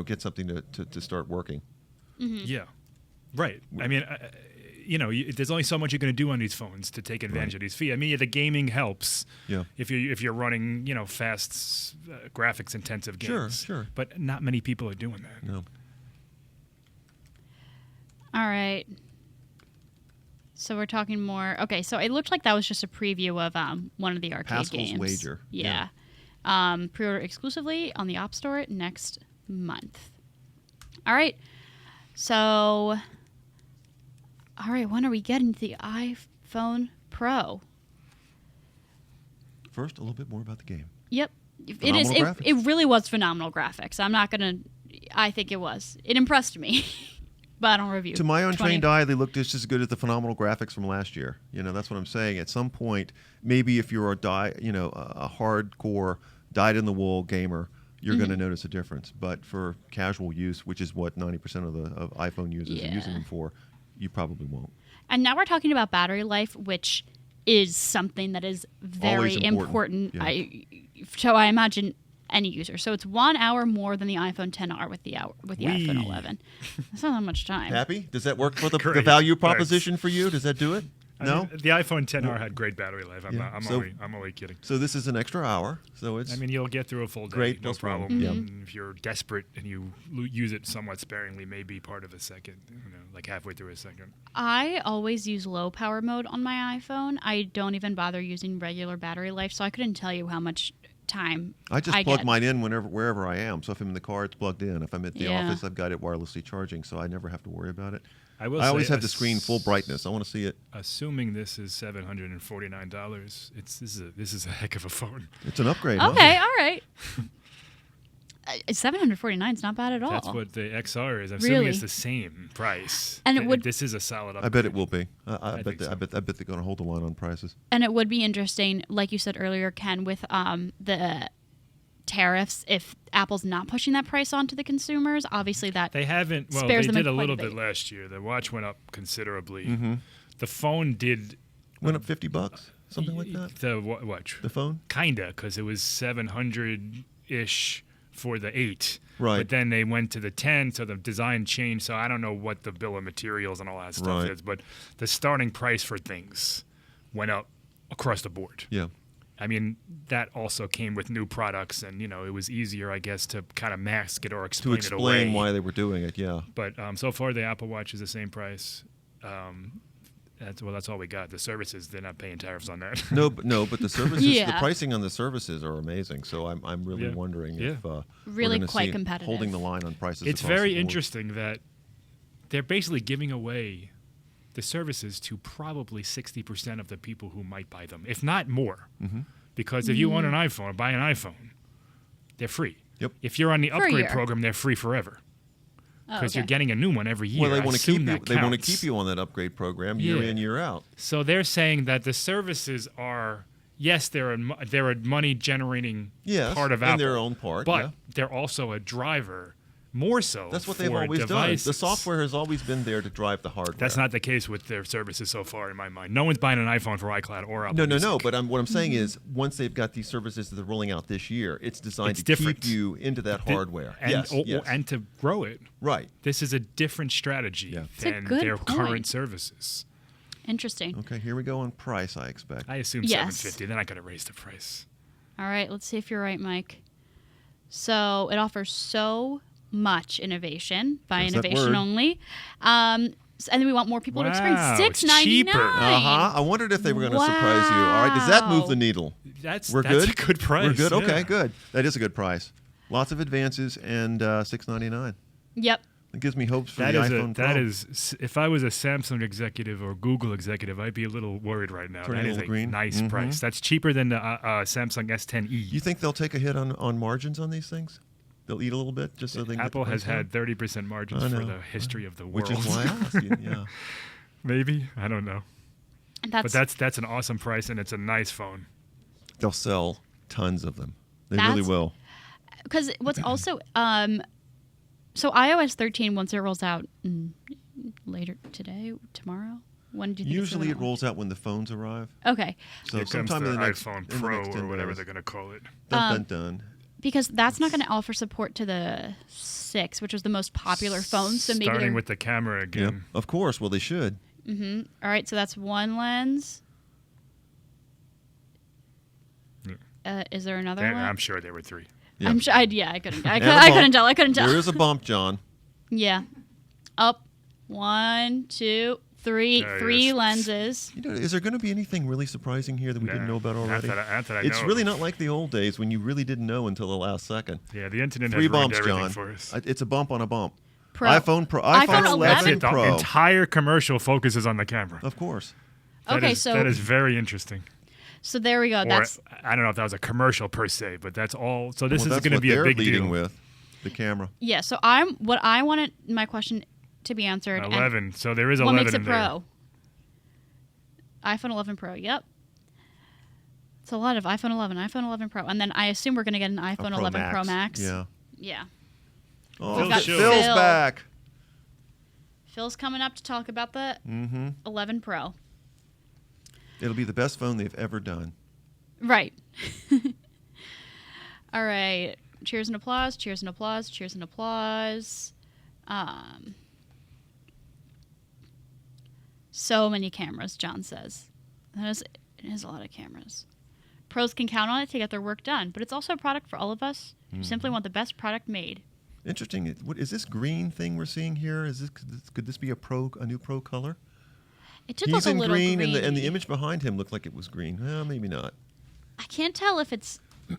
get something to start working. Yeah, right. I mean, there's only so much you're going to do on these phones to take advantage of these features. I mean, the gaming helps. Yeah. If you're running, fast, graphics intensive games. Sure. But not many people are doing that. No. All right. So we're talking more. Okay, so it looked like that was just a preview of one of the arcade Pascal's games. Wager. Yeah. Pre-order exclusively on the App Store next month. All right. So, all right, when are we getting to the iPhone Pro? First, a little bit more about the game. Yep. Phenomenal graphics. It really was phenomenal graphics. I think it was. It impressed me. But I don't review. To my untrained eye, they look just as good as the phenomenal graphics from last year. That's what I'm saying. At some point, maybe if you're a hardcore, dyed-in-the-wool gamer, you're going to notice a difference. But for casual use, which is what 90% of iPhone users are using them for, you probably won't. And now we're talking about battery life, which is something that is very Always important. Yeah. I imagine any user. So it's 1 hour more than the iPhone XR with the iPhone 11. That's not that much time. Happy? Does that work for the Great. value Thanks. proposition for you? Does that do it? No? The iPhone XR had great battery life. I'm So- only kidding. So this is an extra hour. So it's I mean, you'll get through a full day. Great, no no problem. problem. Yeah. And if you're desperate and you use it somewhat sparingly, maybe part of a second, like halfway through a second. I always use low power mode on my iPhone. I don't even bother using regular battery life, so I couldn't tell you how much time. I just plug get. mine in wherever I am. So if I'm in the car, it's plugged in. If I'm at the Yeah. office, I've got it wirelessly charging, so I never have to worry about it. I will I always say have the screen full brightness. I want to see it. Assuming this is $749, this is a heck of a phone. It's an upgrade. huh? Okay, all right. 749 is not bad at all. That's what the XR is. I'm assuming it's Really? the same price. And it would- This is a solid upgrade. I bet it will be. I think bet so. I bet they're going to hold the line on prices. And it would be interesting, like you said earlier, Ken, with the tariffs. If Apple's not pushing that price on to the consumers, obviously that They haven't. Well, spares they them did a quite a little bit. bit last year. The watch went up considerably. Mm-hmm. The phone did. Went up $50, something like that. The watch. The phone. Kinda, because it was 700-ish for the 8. Right. But then they went to the 10, so the design changed. So I don't know what the bill of materials and all that stuff Right. is, but the starting price for things went up across the board. Yeah. I mean, that also came with new products, and it was easier, I guess, to kind of mask it or To explain it explain away. why they were doing it. Yeah. But so far, the Apple Watch is the same price. That's all we got. The services, they're not paying tariffs on that. No, but the services, the Yeah. pricing on the services are amazing. So I'm really Yeah. wondering Yeah. if we're Really gonna quite see competitive. holding the line on prices. It's across very the board. interesting that they're basically giving away the services to probably 60% of the people who might buy them, if not more. Mm-hmm. Because if you own an iPhone or buy an iPhone, they're free. Yep. If you're on the For a upgrade year. program, they're free forever. Oh, Because okay. you're getting a new one every year. Well, they I want to assume keep you. that They want to counts. keep you on that upgrade program year Yeah. in, year out. So they're saying that the services are, yes, they're a money generating Yes, part of in Apple, their own part, but yeah. they're also a driver, more so. That's what for they've always devices. done. The software has always been there to drive the hardware. That's not the case with their services so far, in my mind. No one's buying an iPhone for iCloud or Apple No. Music. But what I'm saying is, once they've got these services that they're rolling out this year, it's designed It's to different. keep you into that hardware. And, yes, yes. and to grow it. Right. This is a different strategy Yeah. It's a than good their point. current services. Interesting. Okay, here we go on price, I expect. I assume Yes. $750. They're not going to raise the price. All right, let's see if you're right, Mike. So it offers so much innovation by There's that innovation word. only. And then we want more people to experience Wow, it's $6.99. cheaper. I wondered if they were going to surprise you. All right, does that move the needle? That's We're that's good? a good price. We're good? yeah. Okay, good. That is a good price. Lots of advances and $6.99. Yep. It gives me hopes for That the is iPhone Pro. that is. If I was a Samsung executive or Google executive, I'd be a little worried right now. Turning That a is little a green. nice Mhm. price. That's cheaper than the Samsung S10e. You think they'll take a hit on margins on these things? They'll eat a little bit just so they can get the Apple has price down? had 30% margins I for know. the history of the world. Which is why I asked you. Yeah. Maybe, I don't know. That's, But that's an awesome price, and it's a nice phone. They'll sell tons of them. They That's- really will. because what's also so iOS 13 once it rolls out later today, tomorrow. When do you think it's Usually gonna it rolls out when the phones arrive. Okay, So Here comes sometime the in the next iPhone in the Pro next 10 or whatever days. they're going to call it. Dun, dun, dun. because that's not going to offer support to the 6, which was the most popular phone. So maybe Starting they're- with the camera Yep. again. Of course. Well, they should. all right. So that's one lens. Is there another one? I'm sure there were 3. Yeah. I'm sure. I couldn't. I And a couldn't bump. tell. I couldn't tell. There is a bump, John. Yeah. Up. 1, 2, 3. There it 3 is. lenses. You know, is there going to be anything really surprising here that we didn't know about already? Not that I It's know really of. not like the old days when you really didn't know until the last second. Yeah, the internet 3 has ruined bumps, everything John. for us. It's a bump on a bump. Pro. iPhone Pro. iPhone iPhone 11 That's 11 it. The Pro. entire commercial focuses on the camera. Of course. That Okay, is- so that is very interesting. so there we go. Or, That's I don't know if that was a commercial per se, but that's all. So this Well, is that's going to what be a they're big leading deal. with the camera. yeah. So what I wanted my question to be answered. and 11. So there is What 11 makes it in there. Pro? iPhone 11 Pro. Yep. It's a lot of iPhone 11, iPhone 11 Pro, and then I assume we're going to get an A iPhone 11 Pro Max. Yeah. Yeah. Oh, Phil got Schiller. Phil's Phil. back. Phil's coming up to talk about the Mm-hmm. 11 Pro. It'll be the best phone they've ever done. Right. All right. Cheers and applause. Cheers and applause. Cheers and applause. So many cameras, John says. It is a lot of cameras. Pros can count on it to get their work done, but it's also a product for all of us who simply want the best product made. Interesting. What is this green thing we're seeing here? Is this could this be a new Pro color? It did He's look a in little green, and the greeny. image behind him looked like it was green. Well, maybe not. I can't tell if it's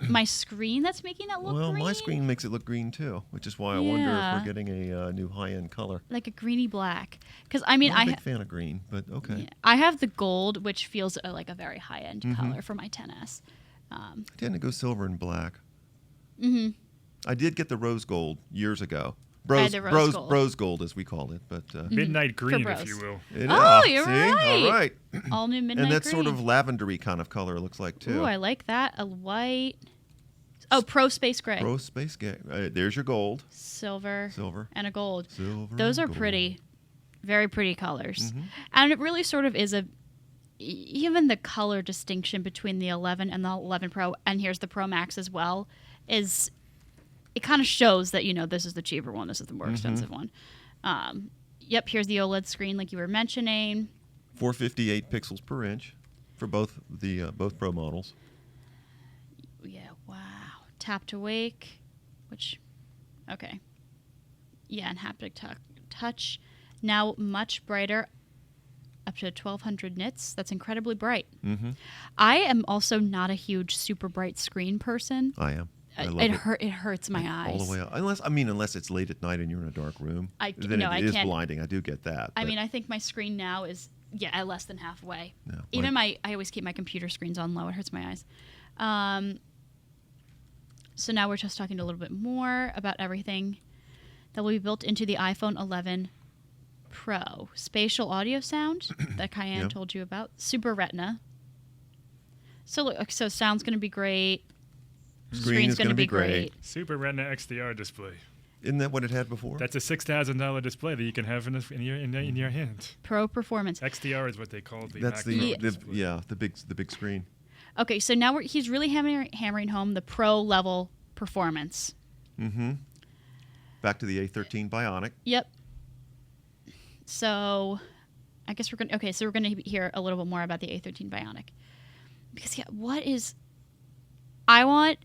my screen that's making it look Well, green. my screen makes it look green too, which is why I wonder if Yeah. we're getting a new high-end color. Like a greeny black. Because I mean, I'm not a big fan of green, but okay. yeah, I have the gold, which feels like a very high end Mm-hmm. color for my 10s. I tend to go silver and black. Mm-hmm. I did get the rose gold years ago. had the rose gold. Rose gold, as we called it, but Midnight green, bros. if you will. Oh, you're see? right. All right. All new midnight And that green. sort of lavendery kind of color it looks like too. Ooh, I like that. A white. Oh, Pro Space Gray. Pro Space Gray. There's your gold, Silver. silver, And a gold. silver. Those and are gold. pretty. Very pretty colors. Mhm. And it really sort of is even the color distinction between the 11 and the 11 Pro, and here's the Pro Max as well, is it kind of shows that, this is the cheaper one, this is the more expensive one. Yep, here's the OLED screen like you were mentioning. 458 pixels per inch for both the both Pro models. Yeah, wow. Tap to wake, which, okay. Yeah, and haptic touch. Now much brighter, up to 1200 nits. That's incredibly bright. Mm-hmm. I am also not a huge super bright screen person. I am. I love It hurts my eyes. all the way up. Unless it's late at night and you're in a dark room. Then no, I it is can't. blinding. I do get that. I but mean, I think my screen now is at less than halfway. no, Even I always keep my computer screens on low. It hurts my eyes. So now we're just talking a little bit more about everything that will be built into the iPhone 11 Pro. Spatial audio sound that Cayenne Yep. told you about. Super Retina. So sound's going to be great. Screen is going to gonna be great. Super Retina XDR display. Isn't that what it had before? That's a $6,000 display that you can have in your hand. Pro performance. XDR is what they call the That's Mac Pro the display. the big screen. Okay, so now he's really hammering home the pro level performance. Mm-hmm. Back to the A13 Bionic. Yep. So, I guess we're going to hear a little bit more about the A13 Bionic. Because I want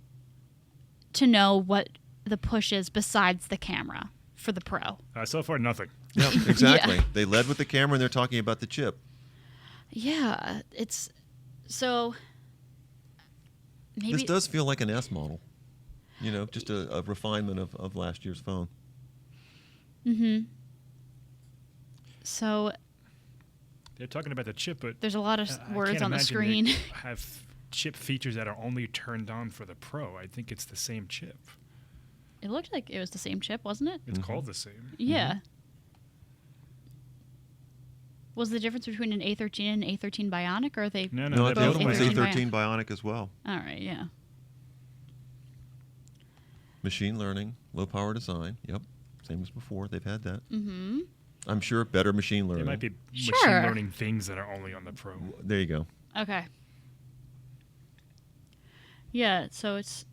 to know what the push is besides the camera for the Pro. So far, nothing. Yeah, exactly. Yeah. They led with the camera and they're talking about the chip. Yeah, it's so maybe This does feel like an S model. Just a refinement of last year's phone. Mhm. So They're talking about the chip, but there's a lot of I words can't on the imagine screen. they have chip features that are only turned on for the Pro. I think it's the same chip. It looked like it was the same chip, wasn't it? It's called the same. Yeah. Was the difference between an A13 and an A13 Bionic, or are they? No, No, they're the both other one's A13 A13 Bionic as well. All right, yeah. Machine learning, low power design. Yep, same as before. They've had that. Mm-hmm. I'm sure better machine learning. There might be Sure. machine learning things that are only on the Pro. There you go. Okay. Yeah, so it's.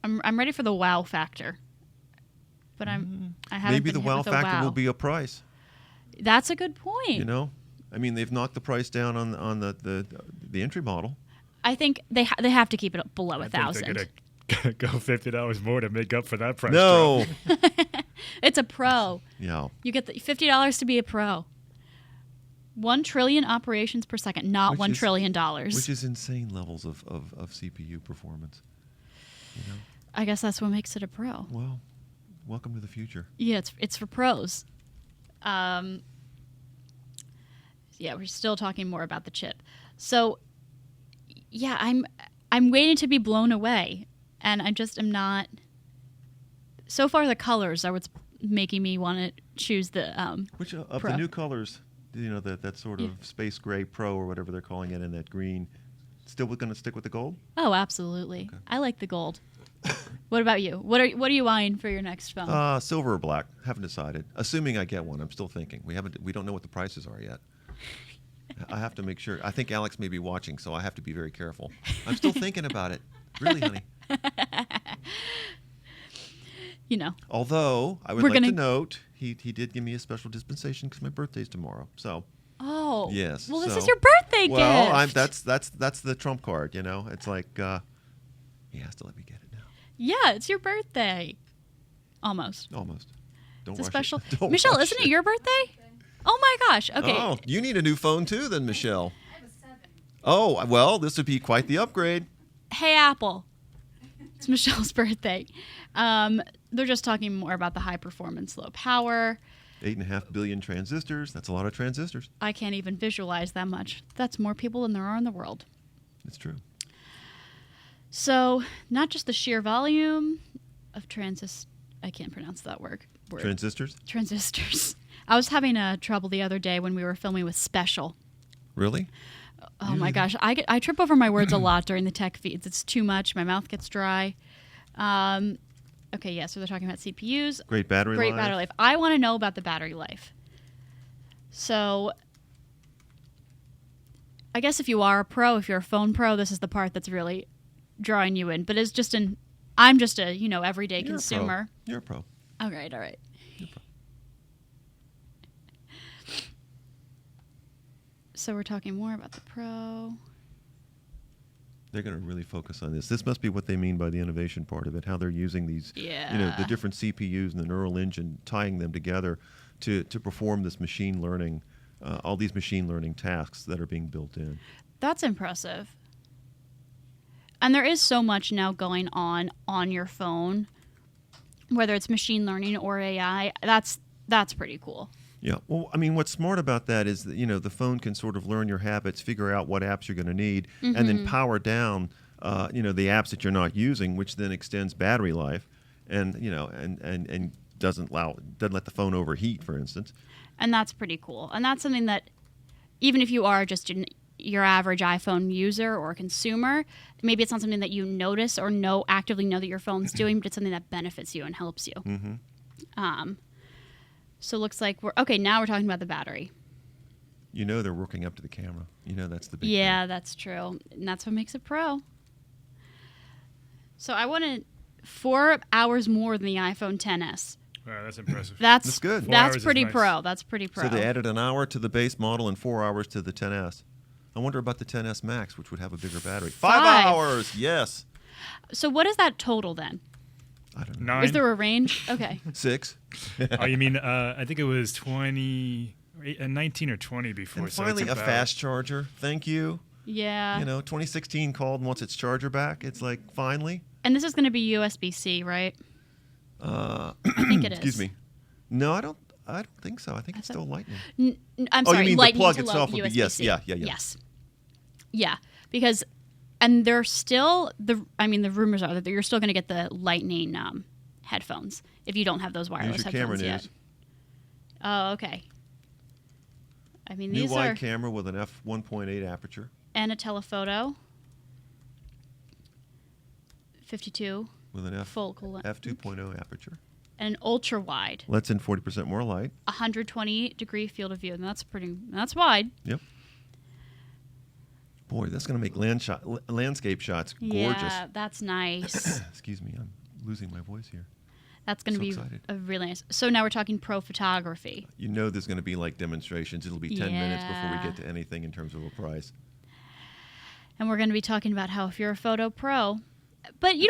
I'm ready for the wow factor, but I haven't. Maybe been the hit wow with a factor will be a price. That's a good point. I mean, they've knocked the price down on the entry model. I think they have to keep it below I think they're 1,000. gonna go $50 more to make up for that price. No. It's a Pro. Yeah. You get the $50 to be a Pro. 1 trillion operations per second, not Which $1 is- trillion. Which is insane levels of CPU performance. I guess that's what makes it a Pro. Well, welcome to the future. Yeah, it's for pros. Yeah, we're still talking more about the chip. So, yeah, I'm waiting to be blown away, and I just am not. So far, the colors are what's making me want to choose the. Which of Pro. the new colors, that sort of space gray Pro or whatever they're calling it, and that green, still going to stick with the gold? Oh, absolutely. I like the gold. What about you? What are you eyeing for your next phone? Silver or black? Haven't decided. Assuming I get one, I'm still thinking. We don't know what the prices are yet. I have to make sure. I think Alex may be watching, so I have to be very careful. I'm still thinking about it. Really, honey. Although I would We're like to gonna- note he did give me a special dispensation because my birthday's tomorrow. So Oh. yes. Well, this so- is your birthday well, gift. that's the trump card. It's like he has to let me get it now. Yeah, it's your birthday. Almost. Almost. Don't It's a rush special. it. Don't Michelle, rush isn't it your birthday? Oh my gosh. Okay. Oh, you need a new phone too, then, Michelle. I have a 7. Oh, well, this would be quite the upgrade. Hey, Apple. It's Michelle's birthday. They're just talking more about the high performance, low power. 8.5 billion transistors. That's a lot of transistors. I can't even visualize that much. That's more people than there are in the world. It's true. So, not just the sheer volume of I can't pronounce that word. Transistors? Transistors. I was having trouble the other day when we were filming with Special. Really? Oh my gosh, I trip over my words a lot during the tech feeds. It's too much. My mouth gets dry. Okay, yeah, so they're talking about CPUs. Great battery life. Great battery life. I want to know about the battery life. So, I guess if you are a pro, if you're a phone pro, this is the part that's really drawing you in. But I'm just a, everyday You're consumer. You're a pro. All right, all right. You're a pro. So we're talking more about the pro. They're going to really focus on this. This must be what they mean by the innovation part of it, how they're using these, Yeah. the different CPUs and the neural engine, tying them together to perform this machine learning, all these machine learning tasks that are being built in. That's impressive. And there is so much now going on your phone, whether it's machine learning or AI. That's pretty cool. Yeah. Well, I mean, what's smart about that is that, the phone can sort of learn your habits, figure out what apps you're going to need, and then power down, the apps that you're not using, which then extends battery life and doesn't let the phone overheat, for instance. And that's pretty cool. And that's something that even if you are just your average iPhone user or consumer, maybe it's not something that you notice or actively know that your phone's doing, but it's something that benefits you and helps you. Mm-hmm. So it looks like now we're talking about the battery. They're working up to the camera. That's the big Yeah, thing. that's true. And that's what makes it pro. So I wanted 4 hours more than the iPhone XS. Wow, that's impressive. That's good. 4 hours That's is pretty nice. pro. That's pretty pro. So they added an hour to the base model and 4 hours to the XS. I wonder about the XS Max, which would have a bigger battery. 5 hours, yes. So what is that total then? I don't know. 9. Is there a range? Okay. 6. Oh, you mean, I think it was 19 or 20 before. And so finally, it's a about- fast charger. Thank you. Yeah. 2016 called and wants its charger back. It's like, finally. And this is going to be USB-C, right? I think it is. Excuse me. No, I don't think so. I think it's still Lightning. I'm Oh, you sorry. mean the Lightning plug to itself would be- USB-C. yes, yeah. Yes. Yeah, because, and they're still, the rumors are that you're still going to get the Lightning headphones if you don't have those wireless Here's your camera headphones yet. news. Oh, okay. I mean, New these wide are, camera with an f1.8 aperture. and a telephoto. 52 With an focal f2.0 aperture. and an ultra wide, Lets in 40% more light. 120 degree field of view, and that's wide. Yep. Boy, that's going to make landscape shots gorgeous. Yeah, that's nice. Excuse me, I'm losing my voice here. That's going to So be excited. a really nice. So now we're talking pro photography. There's going to be like demonstrations. It'll be 10 minutes before we Yeah. get to anything in terms of a price. And we're going to be talking about how if you're a photo pro, but you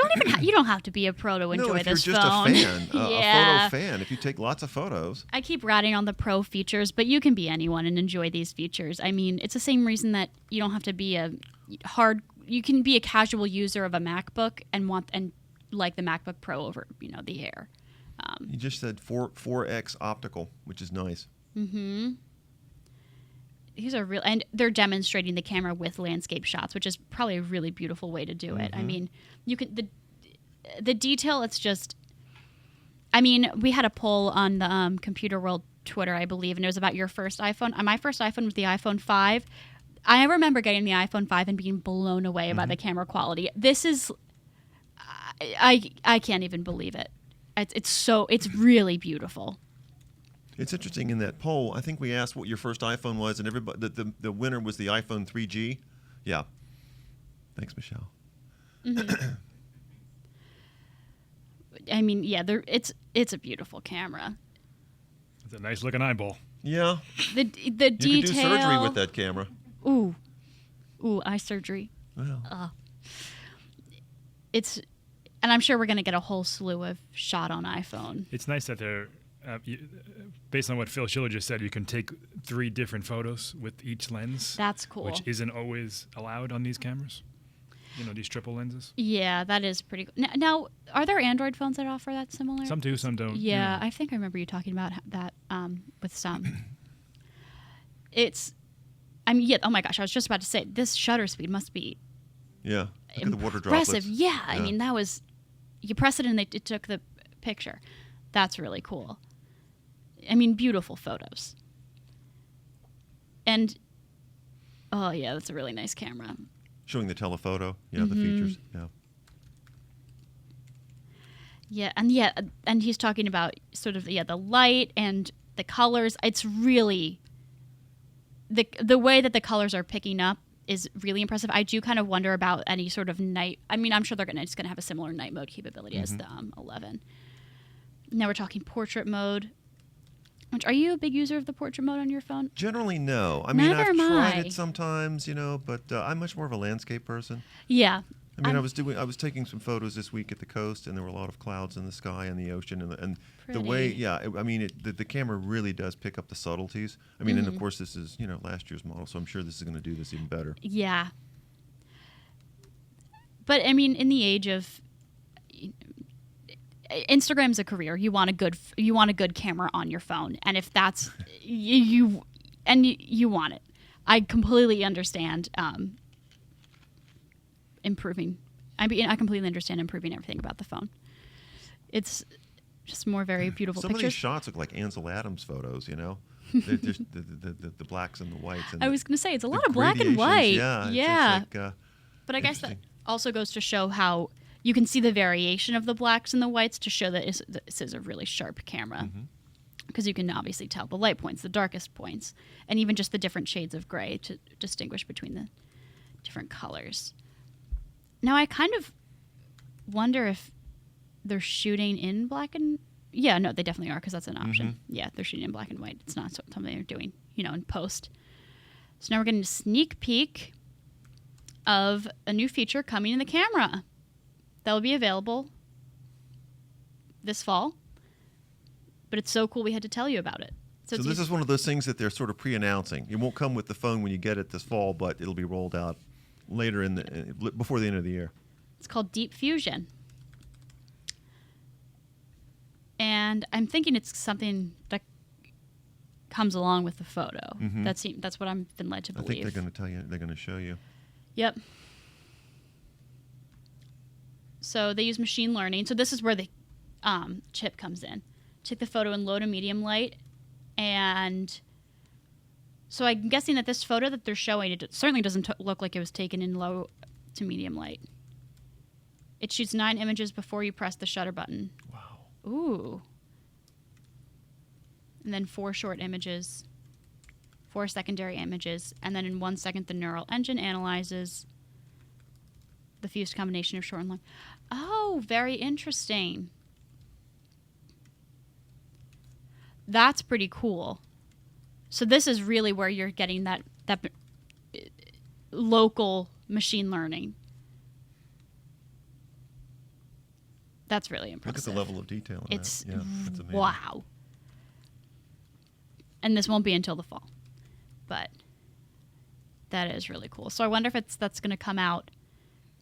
don't have to be a pro to enjoy no, if this you're just phone. a fan, Yeah. a photo fan, if you take lots of photos. I keep ratting on the pro features, but you can be anyone and enjoy these features. I mean, it's the same reason that you don't have to be you can be a casual user of a MacBook and like the MacBook Pro over, the Air. You just said 4x optical, which is nice. Mm-hmm. These are real, and they're demonstrating the camera with landscape shots, which is probably a really beautiful way to do it. I mean, you can the detail. It's just, I mean, we had a poll on the Computer World Twitter, I believe, and it was about your first iPhone. My first iPhone was the iPhone 5. I remember getting the iPhone 5 and being blown away by the camera quality. This is, I can't even believe it. It's really beautiful. It's interesting in that poll. I think we asked what your first iPhone was, and everybody the winner was the iPhone 3G. Yeah. Thanks, Michelle. Mm-hmm. I mean, yeah, it's a beautiful camera. It's a nice looking eyeball. Yeah. The detail. You could do surgery with that camera. Ooh, eye surgery. Well, And I'm sure we're going to get a whole slew of shot on iPhone. It's nice that they're based on what Phil Schiller just said, you can take 3 different photos with each lens. That's cool. Which isn't always allowed on these cameras. These triple lenses. Yeah, that is pretty cool. Now, are there Android phones that offer that similar? Some do, some don't. Yeah, I think I remember you talking about that with some. Oh my gosh, I was just about to say, this shutter speed must be Yeah. Look at the water impressive. droplets. Yeah, I mean, that was, you press it and it took the picture. That's really cool. I mean, beautiful photos. And, oh yeah, that's a really nice camera. Showing the telephoto. Yeah, Mm-hmm. the features. Yeah. Yeah, and he's talking about sort of the light and the colors. It's really the way that the colors are picking up is really impressive. I do kind of wonder about any sort of night. I mean, I'm sure they're just going to have a similar night mode capability as the 11. Now we're talking portrait mode. Which, are you a big user of the portrait mode on your phone? Generally, no. I mean, Neither I've am tried I. it sometimes, but I'm much more of a landscape person. Yeah. I mean, I was taking some photos this week at the coast, and there were a lot of clouds in the sky and the ocean, and the way, Pretty. the camera really does pick up the subtleties. I mean, and of course, this is last year's model, so I'm sure this is going to do this even better. Yeah. But I mean, in the age of Instagram's a career. You want a good camera on your phone, and if that's you want it. I completely understand improving. I completely understand improving everything about the phone. It's just more very beautiful Some of pictures. these shots look like Ansel Adams photos, They're just the blacks and the whites. And I was going to say it's a the lot of black and gradations. white. Yeah. Yeah. It's like, But I guess that interesting. also goes to show how you can see the variation of the blacks and the whites to show that this is a really sharp camera. Because you can obviously tell the light points, the darkest points, and even just the different shades of gray to distinguish between the different colors. Now, I kind of wonder if they're shooting in black and... Yeah, no, they definitely are, because that's an option. Yeah, they're shooting in black and white. It's not something they're doing, in post. So now we're getting a sneak peek of a new feature coming in the camera that will be available this fall. But it's so cool we had to tell you about it. So this is one of those things that they're sort of pre-announcing. It won't come with the phone when you get it this fall, but it'll be rolled out later before the end of the year. It's called Deep Fusion. And I'm thinking it's something that comes along with the photo. That's what I've been led to I believe. think they're going to tell you. They're going to show you. Yep. So they use machine learning. So this is where the chip comes in. Take the photo in low to medium light. And so I'm guessing that this photo that they're showing, it certainly doesn't look like it was taken in low to medium light. It shoots 9 images before you press the shutter button. Wow. Ooh. And then 4 short images, 4 secondary images, and then in 1 second the neural engine analyzes the fused combination of short and long. Oh, very interesting. That's pretty cool. So this is really where you're getting that local machine learning. That's really impressive. Look at the level of detail in It's that. Yeah, that's amazing. wow. And this won't be until the fall, but that is really cool. So I wonder if that's going to come out.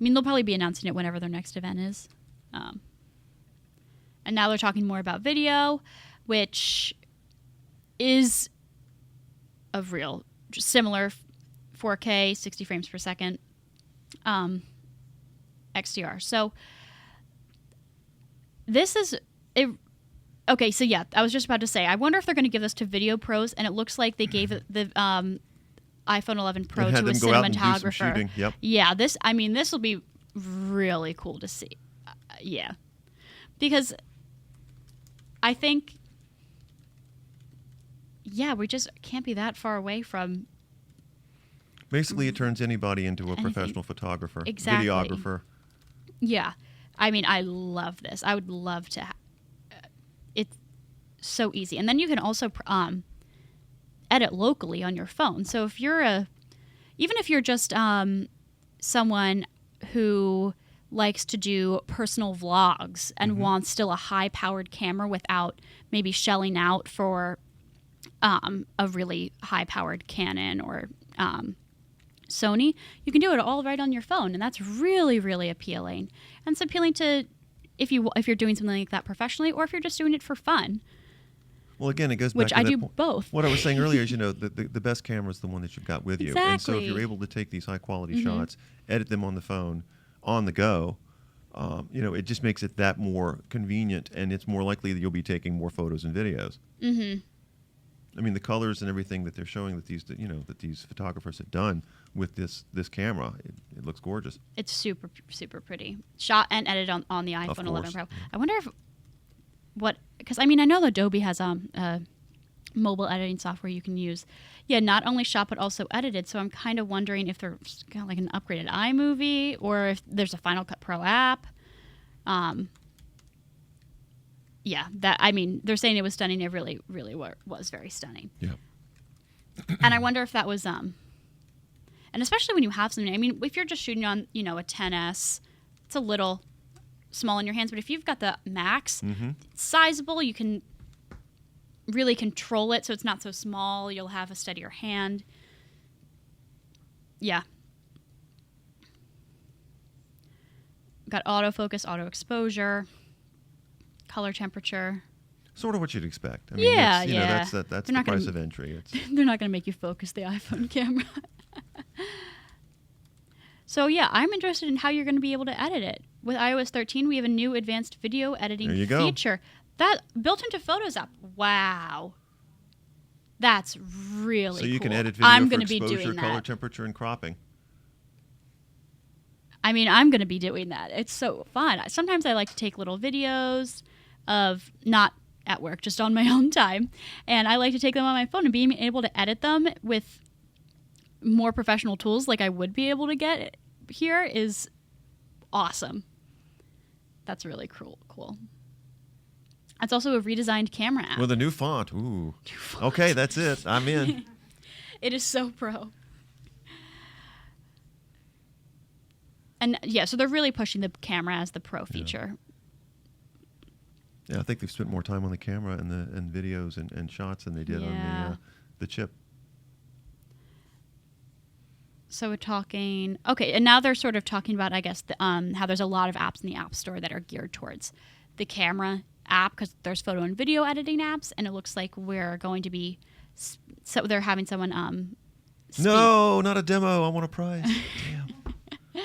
I mean, they'll probably be announcing it whenever their next event is. And now they're talking more about video, which is of real, just similar 4K, 60 frames per second, XDR. So this is it. Okay, so yeah, I was just about to say, I wonder if they're going to give this to video pros, and it looks like they gave the iPhone 11 Pro And had to a them go out and do some cinematographer. shooting. Yep. Yeah, this will be really cool to see. Yeah, because I think, we just can't be that far away from. Basically, it turns anybody into a Anything. professional photographer, Exactly. videographer. Yeah, I mean, I love this. I would love to. It's so easy, and then you can also edit locally on your phone. So if you're even if you're just someone who likes to do personal vlogs and wants still a high-powered camera without maybe shelling out for a really high-powered Canon or Sony, you can do it all right on your phone, and that's really, really appealing. And it's appealing to if you're doing something like that professionally, or if you're just doing it for fun. Well, again, it goes back Which to I that do point. both. What I was saying earlier is, the best camera is the one that you've got with you. And so if Exactly. you're able to take these high-quality shots, edit them on the phone, on the go, it just makes it that more convenient, and it's more likely that you'll be taking more photos and videos. Mm-hmm. I mean, the colors and everything that they're showing that these photographers have done with this camera, it looks gorgeous. It's super, super pretty. Shot and edited on the iPhone 11 course. Pro. I wonder because I know Adobe has mobile editing software you can use. Yeah, not only shot but also edited. So I'm kind of wondering if they're kind of like an upgraded iMovie, or if there's a Final Cut Pro app. Yeah, they're saying it was stunning. It really, really was very stunning. Yeah. And I wonder if that was and especially when you have something. I mean, if you're just shooting on a 10S, it's a little small in your hands. But if you've got the Max, it's sizable. You can really control it, so it's not so small. You'll have a steadier hand. Yeah. Got autofocus, auto exposure, color temperature. Sort of what you'd expect. I mean, Yeah, that's yeah. the They're not price gonna- of entry. It's They're not going to make you focus the iPhone camera. So yeah, I'm interested in how you're going to be able to edit it. With iOS 13, we have a new advanced video editing There you go. feature. That built into Photos app. Wow. That's really so you cool. can edit video I'm for gonna be exposure, doing color, that. temperature, and cropping. I'm going to be doing that. It's so fun. Sometimes I like to take little videos of not at work, just on my own time. And I like to take them on my phone, and being able to edit them with more professional tools like I would be able to get here is awesome. That's really cool. It's also a redesigned camera app. With a new font. Ooh. Okay, that's it. I'm in. It is so pro. And yeah, so they're really pushing the camera as the pro feature. Yeah, I think they've spent more time on the camera and videos and shots than they did Yeah. on the chip. So we're talking, okay, and now they're sort of talking about, I guess, how there's a lot of apps in the App Store that are geared towards the camera app, because there's photo and video editing apps, and it looks like we're going to be, so they're having someone speak. No, not a demo. I want a prize. Damn.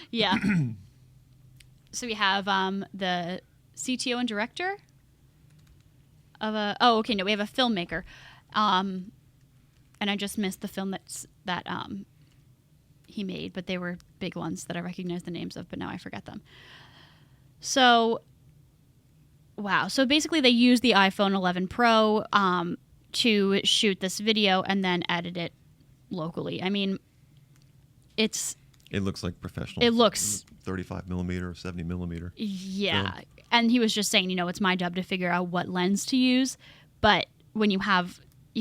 Yeah. So we have the CTO and director of we have a filmmaker, and I just missed the film that he made, but they were big ones that I recognize the names of, but now I forget them. So, wow. So basically they use the iPhone 11 Pro to shoot this video and then edit it locally. I mean, it looks like professional. It looks 35 millimeter or 70 millimeter. Yeah. film. And he was just saying, it's my job to figure out what lens to use. But when you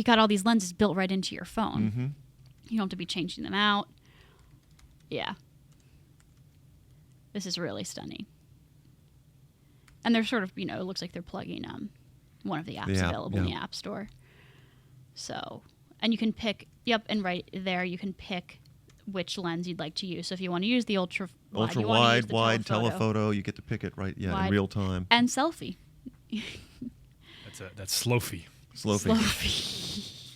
got all these lenses built right into your phone, Mm-hmm. you don't have to be changing them out. Yeah. This is really stunning. And they're sort of, it looks like they're plugging one of the apps Yeah, available in the yeah. App Store. So, and you can pick, and right there you can pick which lens you'd like to use. So if you want to use the ultra Ultra wide, telephoto, you get to pick it in Wide. real time. and selfie. That's Slofi. Slowfie.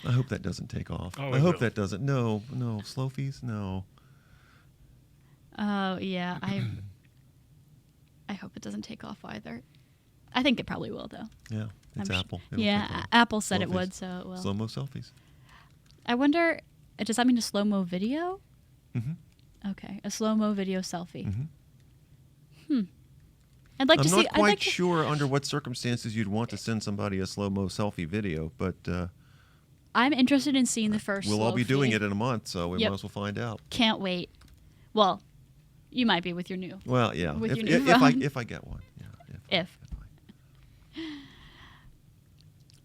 I hope that doesn't take off. Oh, I it hope will. that doesn't. No, Slofies, no. Oh yeah, I hope it doesn't take off either. I think it probably will though. Yeah, it's I'm sh- Apple. It'll Yeah, take off. Apple said it Selfies. would, so it will. Slow-mo selfies. I wonder, does that mean a slow-mo video? Mm-hmm. Okay, a slow-mo video selfie. Mm-hmm. I'd like I'm to see. not I'd quite like to, sure under what circumstances you'd want to send somebody a slow-mo selfie video, but I'm interested in seeing the first. we'll all be Slowfie. doing it in a month, so we Yep. might as well find out. Can't wait. Well, you might be with your new. Well, yeah, With if, your new if I phone. if I get one, yeah. If.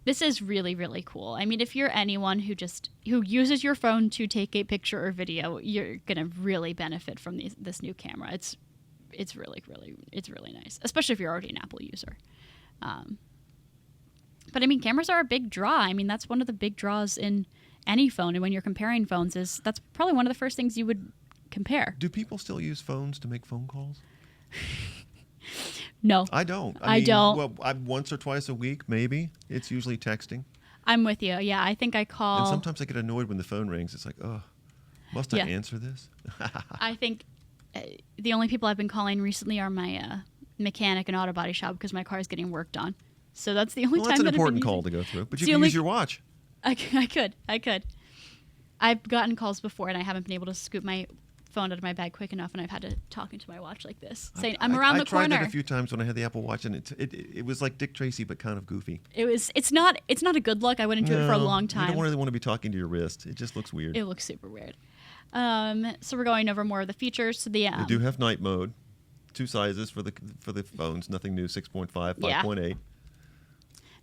This is really, really cool. I mean, if you're anyone who uses your phone to take a picture or video, you're gonna really benefit from this new camera. It's really nice, especially if you're already an Apple user. But I mean, cameras are a big draw. I mean, that's one of the big draws in any phone. And when you're comparing phones, that's probably one of the first things you would compare. Do people still use phones to make phone calls? No, I don't. I don't. Well, once or twice a week, maybe. It's usually texting. I'm with you. Yeah, I think I call. And sometimes I get annoyed when the phone rings. It's like, oh, must I Yeah. answer this? I think the only people I've been calling recently are my mechanic and auto body shop because my car is getting worked on. So that's the only Well, time that's an that important I've been call to go through. But It's you the can only- use your watch. I could. I've gotten calls before and I haven't been able to scoop my phone out of my bag quick enough, and I've had to talk into my watch like this, saying, "I'm around the I tried corner." that a few times when I had the Apple Watch, and it was like Dick Tracy, but kind of goofy. It's not a good look. I wouldn't do it for a long You time. don't really want to be talking to your wrist. It just looks weird. It looks super weird. So we're going over more of the features. So They do have night mode. 2 sizes for the phones. Nothing new. 6.5, Yeah. 5.8.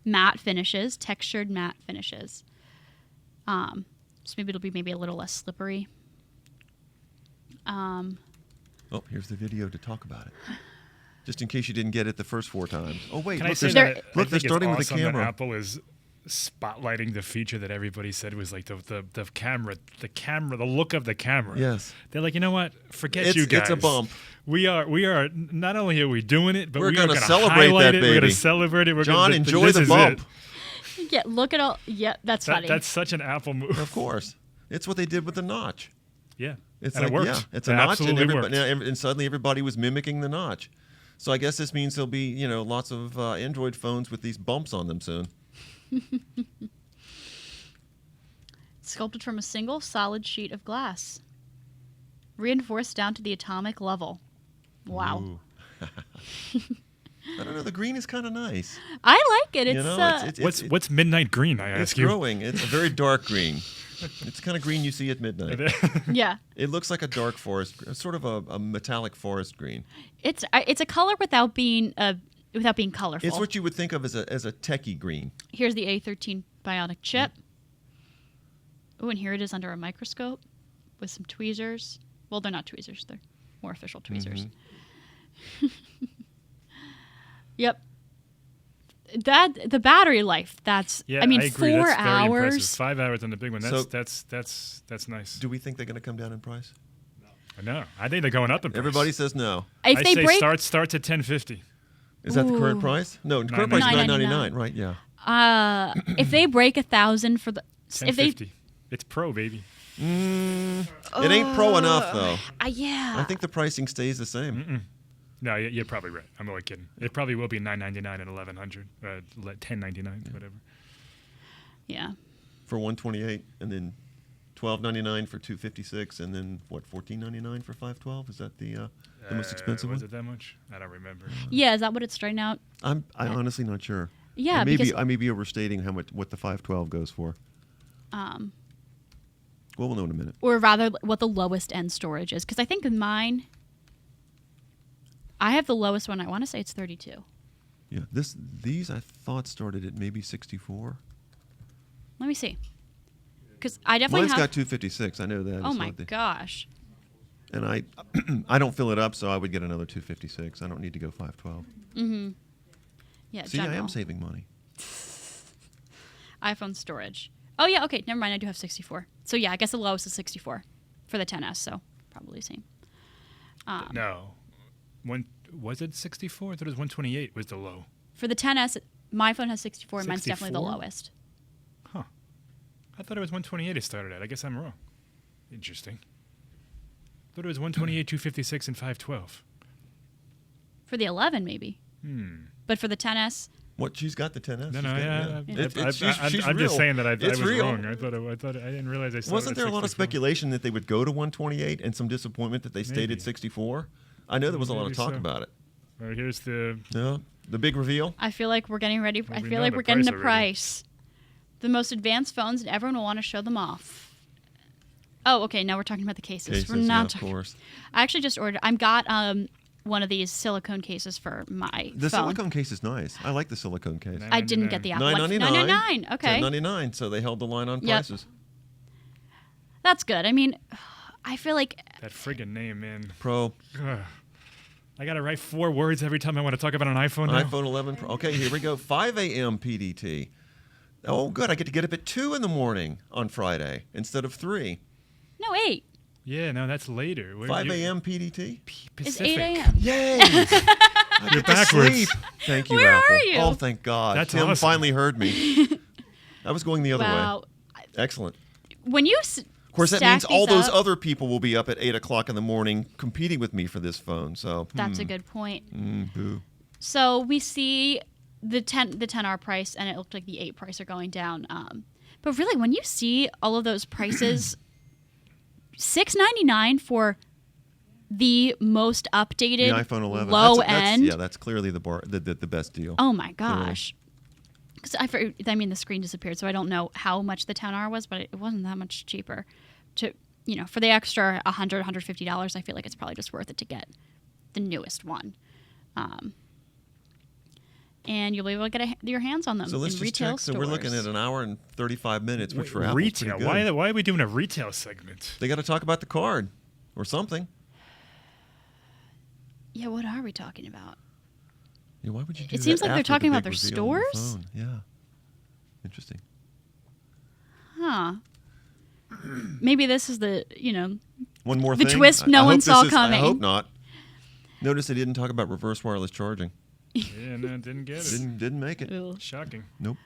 matte finishes, textured matte finishes. So maybe it'll be a little less slippery. Oh, here's the video to talk about it. Just in case you didn't get it the first 4 times. Oh wait, Can I look, say they're, that? I look, they're think it's starting with the awesome that camera. Apple is spotlighting the feature that everybody said was like the camera, the look of the camera. Yes. They're like, you know what? Forget It's- you guys. it's a bump. We are not only are we doing it, but We're we are gonna going to celebrate highlight that it. We're going baby. to celebrate it. We're John, gonna, enjoy this the is bump. it. Yeah, look at all. Yeah, that's funny. That's such an Apple move. Of course. It's what they did with the notch. Yeah. It's and like, it worked. yeah, it's It a notch, and absolutely worked. and suddenly everybody was mimicking the notch. So I guess this means there'll be, lots of Android phones with these bumps on them soon. Sculpted from a single solid sheet of glass, reinforced down to the atomic level. Wow, Ooh. I don't know. The green is kind of nice. I like it. It's What's midnight green? I It's ask you. growing. It's a very dark green. It's the kind of green you see at midnight. yeah. It looks like a dark forest, sort of a metallic forest green. It's a color without being colorful. It's what you would think of as a techie green. Here's the A13 Bionic chip. Oh, and here it is under a microscope with some tweezers. Well, they're not tweezers; they're more official tweezers. Yep. The battery life. That's. Yeah, I mean, I agree. 4 That's very impressive. hours. 5 hours on the big one. So- That's nice. Do we think they're going to come down in price? No, I think they're going up in price. Everybody says no. If I they say break, starts at 1050. Is that the current Ooh. price? No, the current price is $9.99. $9.99. Right? Yeah. if they break 1,000 for the, if they, 1050. It's pro, baby. It ain't pro enough though. yeah. I think the pricing stays the same. No, you're probably right. I'm only kidding. It probably will be $999 and $1,100, $1099, whatever. Yeah. For 128, and then $12.99 for 256, and then what? $14.99 for 512. Is that the most expensive Was one? it that much? I don't remember. Yeah. Is that what it's starting out? I'm honestly not sure. Yeah, I may because I may be overstating what the 512 goes for. Well, we'll know in a minute. or rather, what the lowest end storage is, because I think mine. I have the lowest one. I want to say it's 32. Yeah, these I thought started at maybe 64. Let me see. Because I definitely Mine's have. got 256. I know that. Oh It's my not the- gosh. And I don't fill it up, so I would get another 256. I don't need to go 512. Yeah. See, I general. am saving money. iPhone storage. Oh yeah. Okay. Never mind. I do have 64. So yeah, I guess the lowest is 64 for the 10s. So probably the same. No. Was it 64? I thought it was 128 was the low. For the 10s, my phone has 64, and mine's definitely the 64? lowest. Huh. I thought it was 128 it started at. I guess I'm wrong. Interesting. I thought it was 128, 256, and 512. For the 11, maybe. But for the 10s, What? She's got the 10s. No, She's no, got- yeah. She's I'm real. just saying that I It's was real. wrong. I thought I didn't realize I started Wasn't at there a lot of 64. speculation that they would go to 128 and some disappointment that they stayed Maybe. at 64? I know there was a lot of Maybe talk so. about it. All right, here's the No, the big reveal. I feel like we're getting ready. Well, I we feel know like the we're getting price the already. price. The most advanced phones, and everyone will want to show them off. Oh, okay. Now we're talking about the cases. Cases, We're yeah, not of talking. course. I actually just ordered. I got one of these silicone cases for my The phone. silicone case is nice. I like the silicone case. Nice. I didn't get the Apple one. $9.99. $9.99. Okay. $10.99. So they held the line on Yep. prices. That's good. I mean, I feel like That friggin' name, man. Pro, Ugh. I gotta write 4 words every time I want to talk about an iPhone. Now. iPhone 11 Pro. Okay, here we go. 5 a.m. PDT. Oh, good. I get to get up at 2 in the morning on Friday instead of 3. no 8. Yeah, no, that's later. 5 a.m. PDT. It's Pacific. 8 a.m. Yay! I You're get to backwards. sleep. Thank you, Where Apple. are you? Oh, thank God. That's Tim awesome. finally heard me. I was going the other Wow. way. Excellent. When you Of course, that stack means all these those up- other people will be up at 8 o'clock in the morning competing with me for this phone. So That's a good point. boo. So we see the 10R price, and it looked like the 8 price are going down. But really, when you see all of those prices, $699 for the most updated The iPhone 11. low that's, end. Yeah, that's clearly the best deal. Oh my gosh. Because I mean, the screen disappeared, so I don't know how much the 10R was, but it wasn't that much cheaper. For the extra $100, $150, I feel like it's probably just worth it to get the newest one. And you'll be able to get your hands on them So let's in just retail check. stores. So we're looking at an hour and 35 minutes, which for Apple is pretty retail. good. Why are we doing a retail segment? They got to talk about the card or something. Yeah, what are we talking about? Yeah, why would you do It seems that like they're after talking the about big their reveal on the stores? phone? Yeah. Interesting. Huh. Maybe this is the, One more The thing. twist no I one hope saw this is- coming. I hope not. Notice they didn't talk about reverse wireless charging. Yeah, no, didn't get it. Didn't make it. Ugh. Shocking. Nope.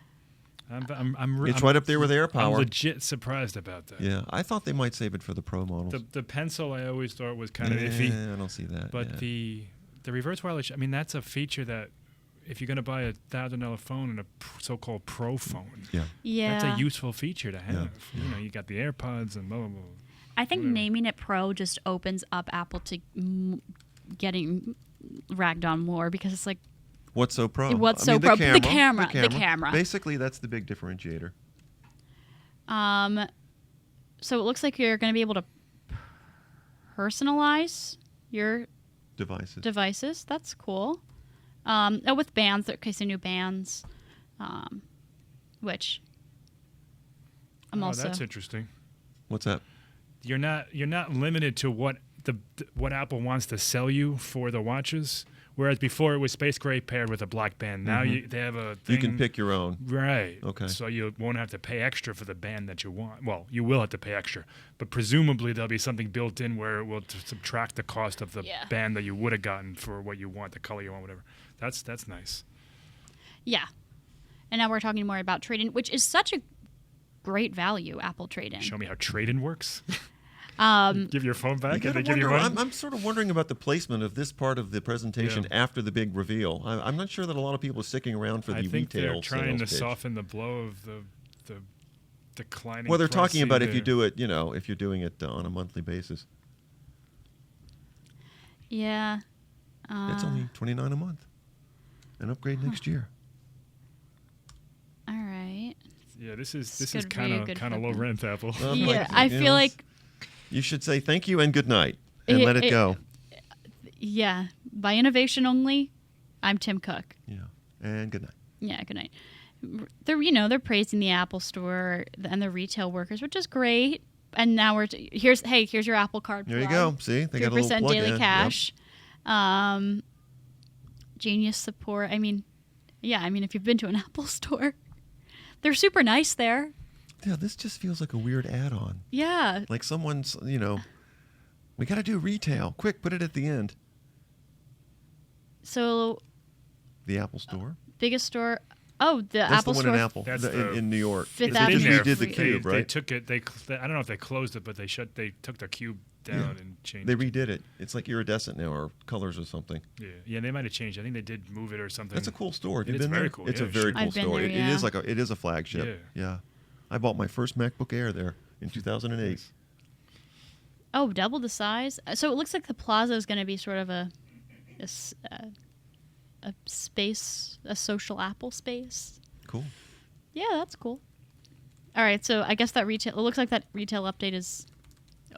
I'm It's right up there with I'm AirPower. legit surprised about that. Yeah, I thought they might save it for the Pro models. The pencil I always thought was kind of iffy, I don't see that. but yeah. the reverse wireless. I mean, that's a feature that if you're going to buy a $1,000 phone and a so-called Pro phone, Yeah. Yeah. that's a useful feature to have. Yeah. You got the AirPods and blah blah blah. I think whatever. naming it Pro just opens up Apple to getting ragged on more because it's like, What's so pro? What's I so mean, pro? The The camera. Basically, that's the big differentiator. so it looks like you're going to be able to personalize your Devices. devices. That's cool. With bands, okay, so new bands, which I'm also. That's interesting. What's that? You're not limited to what what Apple wants to sell you for the watches. Whereas before it was space gray paired with a black band. Now they have a thing. You can pick your own. Right. Okay. So you won't have to pay extra for the band that you want. Well, you will have to pay extra, but presumably there'll be something built in where it will subtract the cost of the Yeah. band that you would have gotten for what you want, the color you want, whatever. That's nice. Yeah. And now we're talking more about trade-in, which is such a great value, Apple trade-in. Show me how trade-in works. Um, Give your phone back You and they gotta give you wonder, one. I'm sort of wondering about the placement of this part of the presentation Yeah. after the big reveal. I'm not sure that a lot of people are sticking around for the I think retail they're trying to sales pitch. soften the blow of the declining. Well, they're talking about if pricing you do it, if you're doing it on a monthly basis. yeah. It's only $29 a month. An upgrade next year. All right. Yeah, this is This could be kind a of good low flip. rent, Apple. Yeah, I feel like, You should say thank you and good night and It- let it it- go. yeah, by innovation only, I'm Tim Cook. Yeah. And good night. Yeah, good night. They're praising the Apple Store and the retail workers, which is great. And now here's your Apple Card. There you plug. go. See, they got a little 3% plug daily in. cash. Genius support. I mean, if you've been to an Apple store, they're super nice there. Yep. Yeah, this just feels like a weird add-on. Yeah. Like someone's, we got to do retail. Quick, put it at the end. So The Apple Store. biggest store. Oh, the That's Apple the one Store. in Apple That's in New York. Fifth They Avenue. just redid the They- cube, They right? took it. I don't know if they closed it, but they took the cube down and changed. They it. redid it. It's like iridescent now, or colors or something. Yeah, they might have changed. I think they did move it or something. That's a cool store. Have you It's been very there? cool, It's yeah, a very sure. cool I've been store. there, It is a flagship. Yeah. I bought my first MacBook Air there in 2008. Oh, double the size. So it looks like the Plaza is going to be sort of a space, a social Apple space. Cool. Yeah, that's cool. All right, so I guess it looks like that retail update is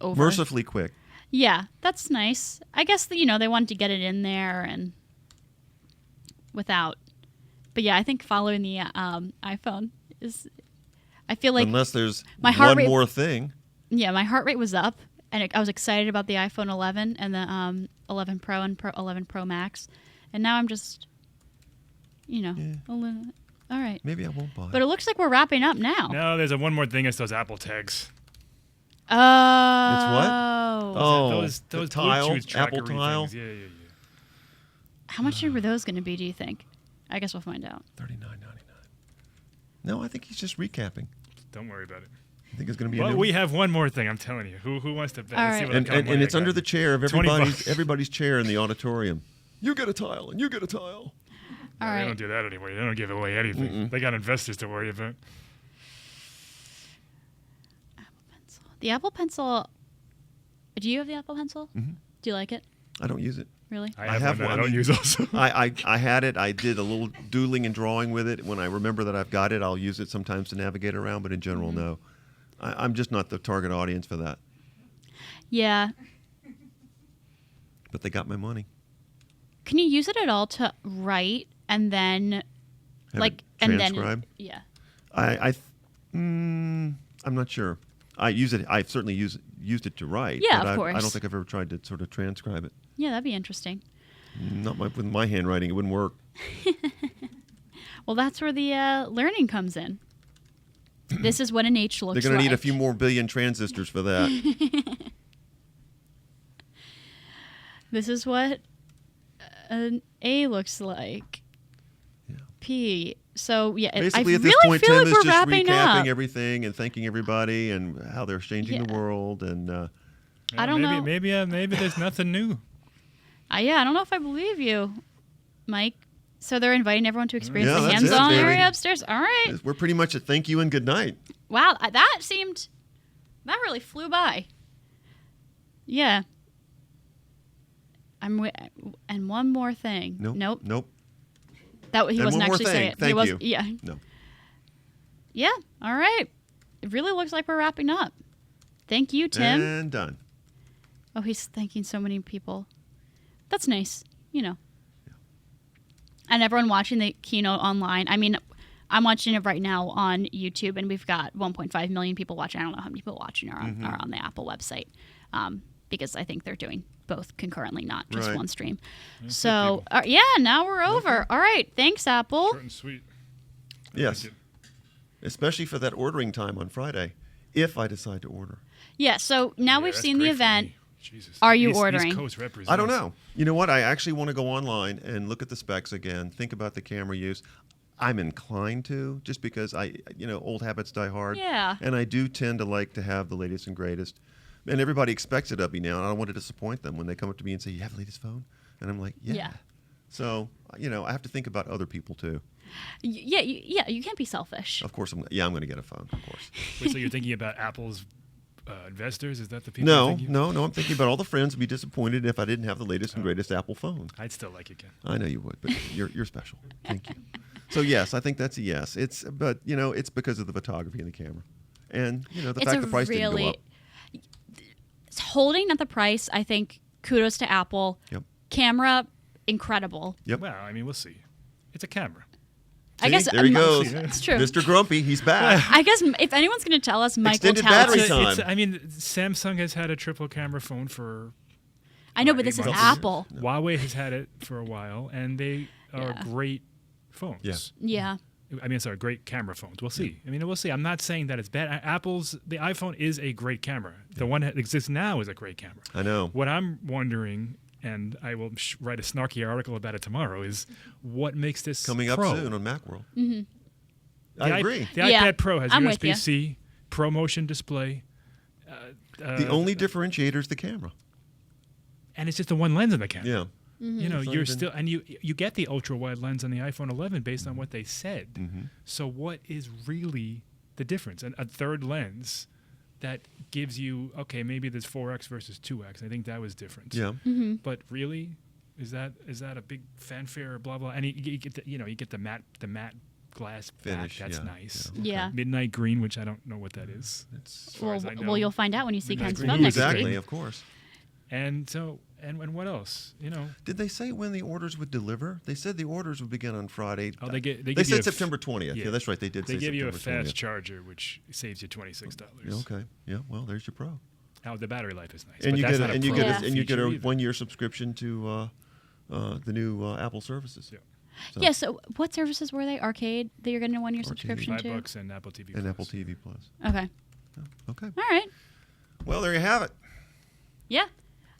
over. Mercifully quick. Yeah, that's nice. I guess they wanted to get it in there and without. But yeah, I think following the iPhone is. I feel like Unless there's my heart one rate- more thing. yeah, my heart rate was up, and I was excited about the iPhone 11 and the 11 Pro and 11 Pro Max, and now I'm just, Yeah. all right. Maybe I won't buy But it looks like we're wrapping up now. No, there's one more thing. It's those Apple tags. Oh. Oh, those the Bluetooth tile, trackery Apple tile. things. Yeah. How much were those going to be, do you think? I guess we'll find out. $39.99. No, I think he's just recapping. Don't worry about it. I think it's going to be. a Well, new we have one more thing. I'm telling you. Who wants to bet? All Let's see right. what and, kind of and, money and I it's got. under the chair of 20 everybody's bucks. everybody's chair in the auditorium. You get a tile, and you get a tile. All They right. don't do that anymore. They don't give away anything. They got investors to worry about. The Apple Pencil. Do you have the Apple Pencil? Mhm. Do you like it? I don't use it. Really? I have have one that one. I don't use also. I had it. I did a little doodling and drawing with it. When I remember that I've got it, I'll use it sometimes to navigate around. But in general, no. I'm just not the target audience for that. Yeah. But they got my money. Can you use it at all to write and then, Have like, it and transcribed. then, yeah. I'm not sure. I use it. I've certainly used it to write. Yeah, but of I course. don't think I've ever tried to sort of transcribe it. Yeah, that'd be interesting. Not with my handwriting. It wouldn't work. Well, that's where the learning comes in. This is what an H looks like. They're going to need a few more billion transistors for that. This is what an A looks like. Yeah. P. So, yeah, Basically, I at this really point, feel Tim like is we're just wrapping recapping up. everything and thanking everybody and how they're changing the Yeah. world. And I don't know. Maybe there's nothing new. Yeah, I don't know if I believe you, Mike. So they're inviting everyone to experience Yeah, the that's it, hands-on baby. area upstairs. All right. we're pretty much at thank you and good night. Wow, that really flew by. Yeah. And one more thing. Nope. That he And wasn't one more actually thing. saying it. Thank he was, you. Yeah. No. Yeah. All right. It really looks like we're wrapping up. Thank you, Tim. And done. Oh, he's thanking so many people. That's nice, And everyone watching the keynote online. I mean, I'm watching it right now on YouTube, and we've got 1.5 million people watching. I don't know how many people watching are on the Apple website, because I think they're doing both concurrently, not just Right. one stream. That's So, good yeah, now we're over. All right. Thanks, Apple. Short and sweet. I Yes. like it. Especially for that ordering time on Friday, if I decide to order. Yeah, so now Yeah, we've that's seen the great for event. me. Jesus. Are you East ordering? Coast represents. I don't know. You know what? I actually want to go online and look at the specs again, think about the camera use. I'm inclined to, just because old habits die hard. Yeah. And I do tend to like to have the latest and greatest. And everybody expects it of me now, and I don't want to disappoint them when they come up to me and say, "You have the latest phone?" And I'm like, "Yeah." Yeah. So, I have to think about other people too. Yeah, you can't be selfish. Of course, I'm going to get a phone, of course. Wait, so you're thinking about Apple's investors? Is that the people? you're No, thinking? no, no. I'm thinking about all the friends would be disappointed if I didn't have the latest and greatest Apple phone. I'd still like it, Ken. I know you would, but you're special. Thank you. So yes, I think that's a yes. It's because of the photography and the camera, and the It's fact a the price didn't go really up. it's holding at the price. I think kudos to Apple. Yep. Camera, incredible. Yep. Well, I mean, we'll see. It's a camera. I See? guess There he goes. It's true. Mr. Grumpy, he's back. I guess if anyone's going to tell us, Mike will Extended tell battery us. time. I mean, Samsung has had a triple camera phone for. I know, but this is 8 months. Apple. Huawei has had it for a while, and they are Yeah. great phones. Yeah. Yeah. I mean, sorry, great camera phones. We'll see. I mean, we'll see. I'm not saying that it's bad. The iPhone is a great camera. The one that exists now is a great camera. I know. What I'm wondering, and I will write a snarky article about it tomorrow, is what makes this Coming up Pro? soon on Macworld. Mm-hmm. I agree. The Yeah, iPad Pro has I'm with ya. USB-C, ProMotion display. The only differentiator is the camera. And it's just the one lens in the camera. Yeah. Mm-hmm. You know, It's not you're even- still, and you get the ultra wide lens on the iPhone 11 based on what they said. Mm-hmm. So what is really the difference? And a third lens that gives you, okay, maybe there's 4x versus 2x. I think that was different. Yeah. Mm-hmm. But really, is that a big fanfare? Blah blah. And you get the matte glass Finish. back. That's yeah, nice. Yeah. Yeah. Midnight green, which I don't know what that is. It's As far as I know. Well, you'll find out when you see Midnight Ken's green. phone next exactly, week. of course. And so, and what else? You know, Did they say when the orders would deliver? They said the orders would begin on Friday. oh, they give They you said a September 20th. Yeah, that's right. They did They say give you a September fast 20th. charger, which saves you $26. Yeah, okay. Yeah. Well, there's your pro. Oh, the battery life is nice. And but you that's get not a, a and you pro get a, Yeah. and you get a feature either. 1-year subscription to the new Apple services. Yeah. So- Yeah. So what services were they? Arcade that you're getting a 1-year Arcade. subscription to? $5 and Apple TV. And Plus. Apple TV Plus. Okay. Okay. All right. Well, there you have it. Yeah.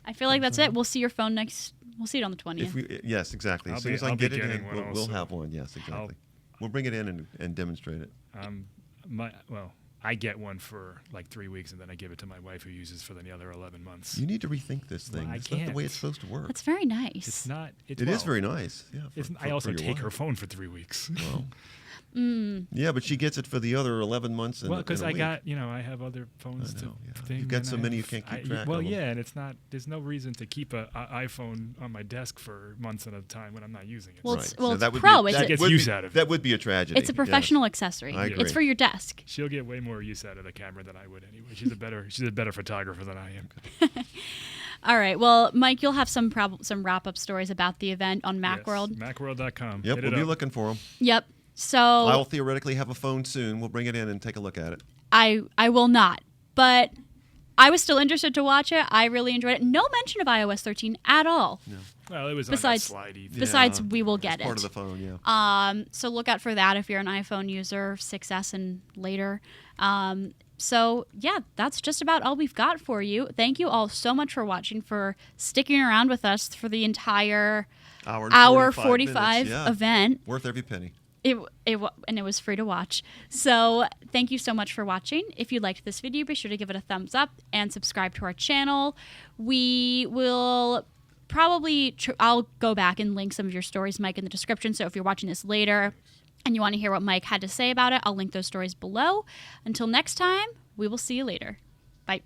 I feel like that's it. We'll see your phone next. We'll see it on the 20th. If we, yes, exactly. I'll As soon be- as I I'll be get it getting in, one we'll also. have one. Yes, exactly. We'll bring it in and demonstrate it. I get one for like 3 weeks, and then I give it to my wife, who uses for the other 11 months. You need to rethink this thing. Well, I It's not the way can't. it's supposed to work. That's very nice. It's not. It's, It is well, very nice. Yeah. I also for your take her wife. phone for 3 weeks. Well, yeah, but she gets it for the other 11 months. Well, because because I have other phones I to know, yeah. thing. You've got and so I many you have- can't keep track Well, of 'em. yeah, and it's not. There's no reason to keep a iPhone on my desk for months at a time when I'm not using it. Well, Right. it's, well, So it's that would pro. Be, It's that a, gets would use be- out of it. That would be a tragedy. it's a professional accessory. I agree. It's for your desk. She'll get way more use out of the camera than I would anyway. She's a better photographer than I am. All right. Well, Mike, you'll have some wrap up stories about the event on Yes, Macworld. Macworld.com. Yep, Hit we'll it be up. looking for them. Yep. So I'll theoretically have a phone soon. We'll bring it in and take a look at it. I will not, but I was still interested to watch it. I really enjoyed it. No mention of iOS 13 at all. Well, it was Besides- on that slidey. Besides, Yeah, we will it's get part it. of the phone, yeah. So look out for that if you're an iPhone user, 6S and later. So yeah, that's just about all we've got for you. Thank you all so much for watching, for sticking around with us for the entire Hour hour 45 45 minutes, yeah. event. Worth every penny. And it was free to watch. So thank you so much for watching. If you liked this video, be sure to give it a thumbs up and subscribe to our channel. We will probably I'll go back and link some of your stories, Mike, in the description. So if you're watching this later and you want to hear what Mike had to say about it, I'll link those stories below. Until next time, we will see you later. Bye.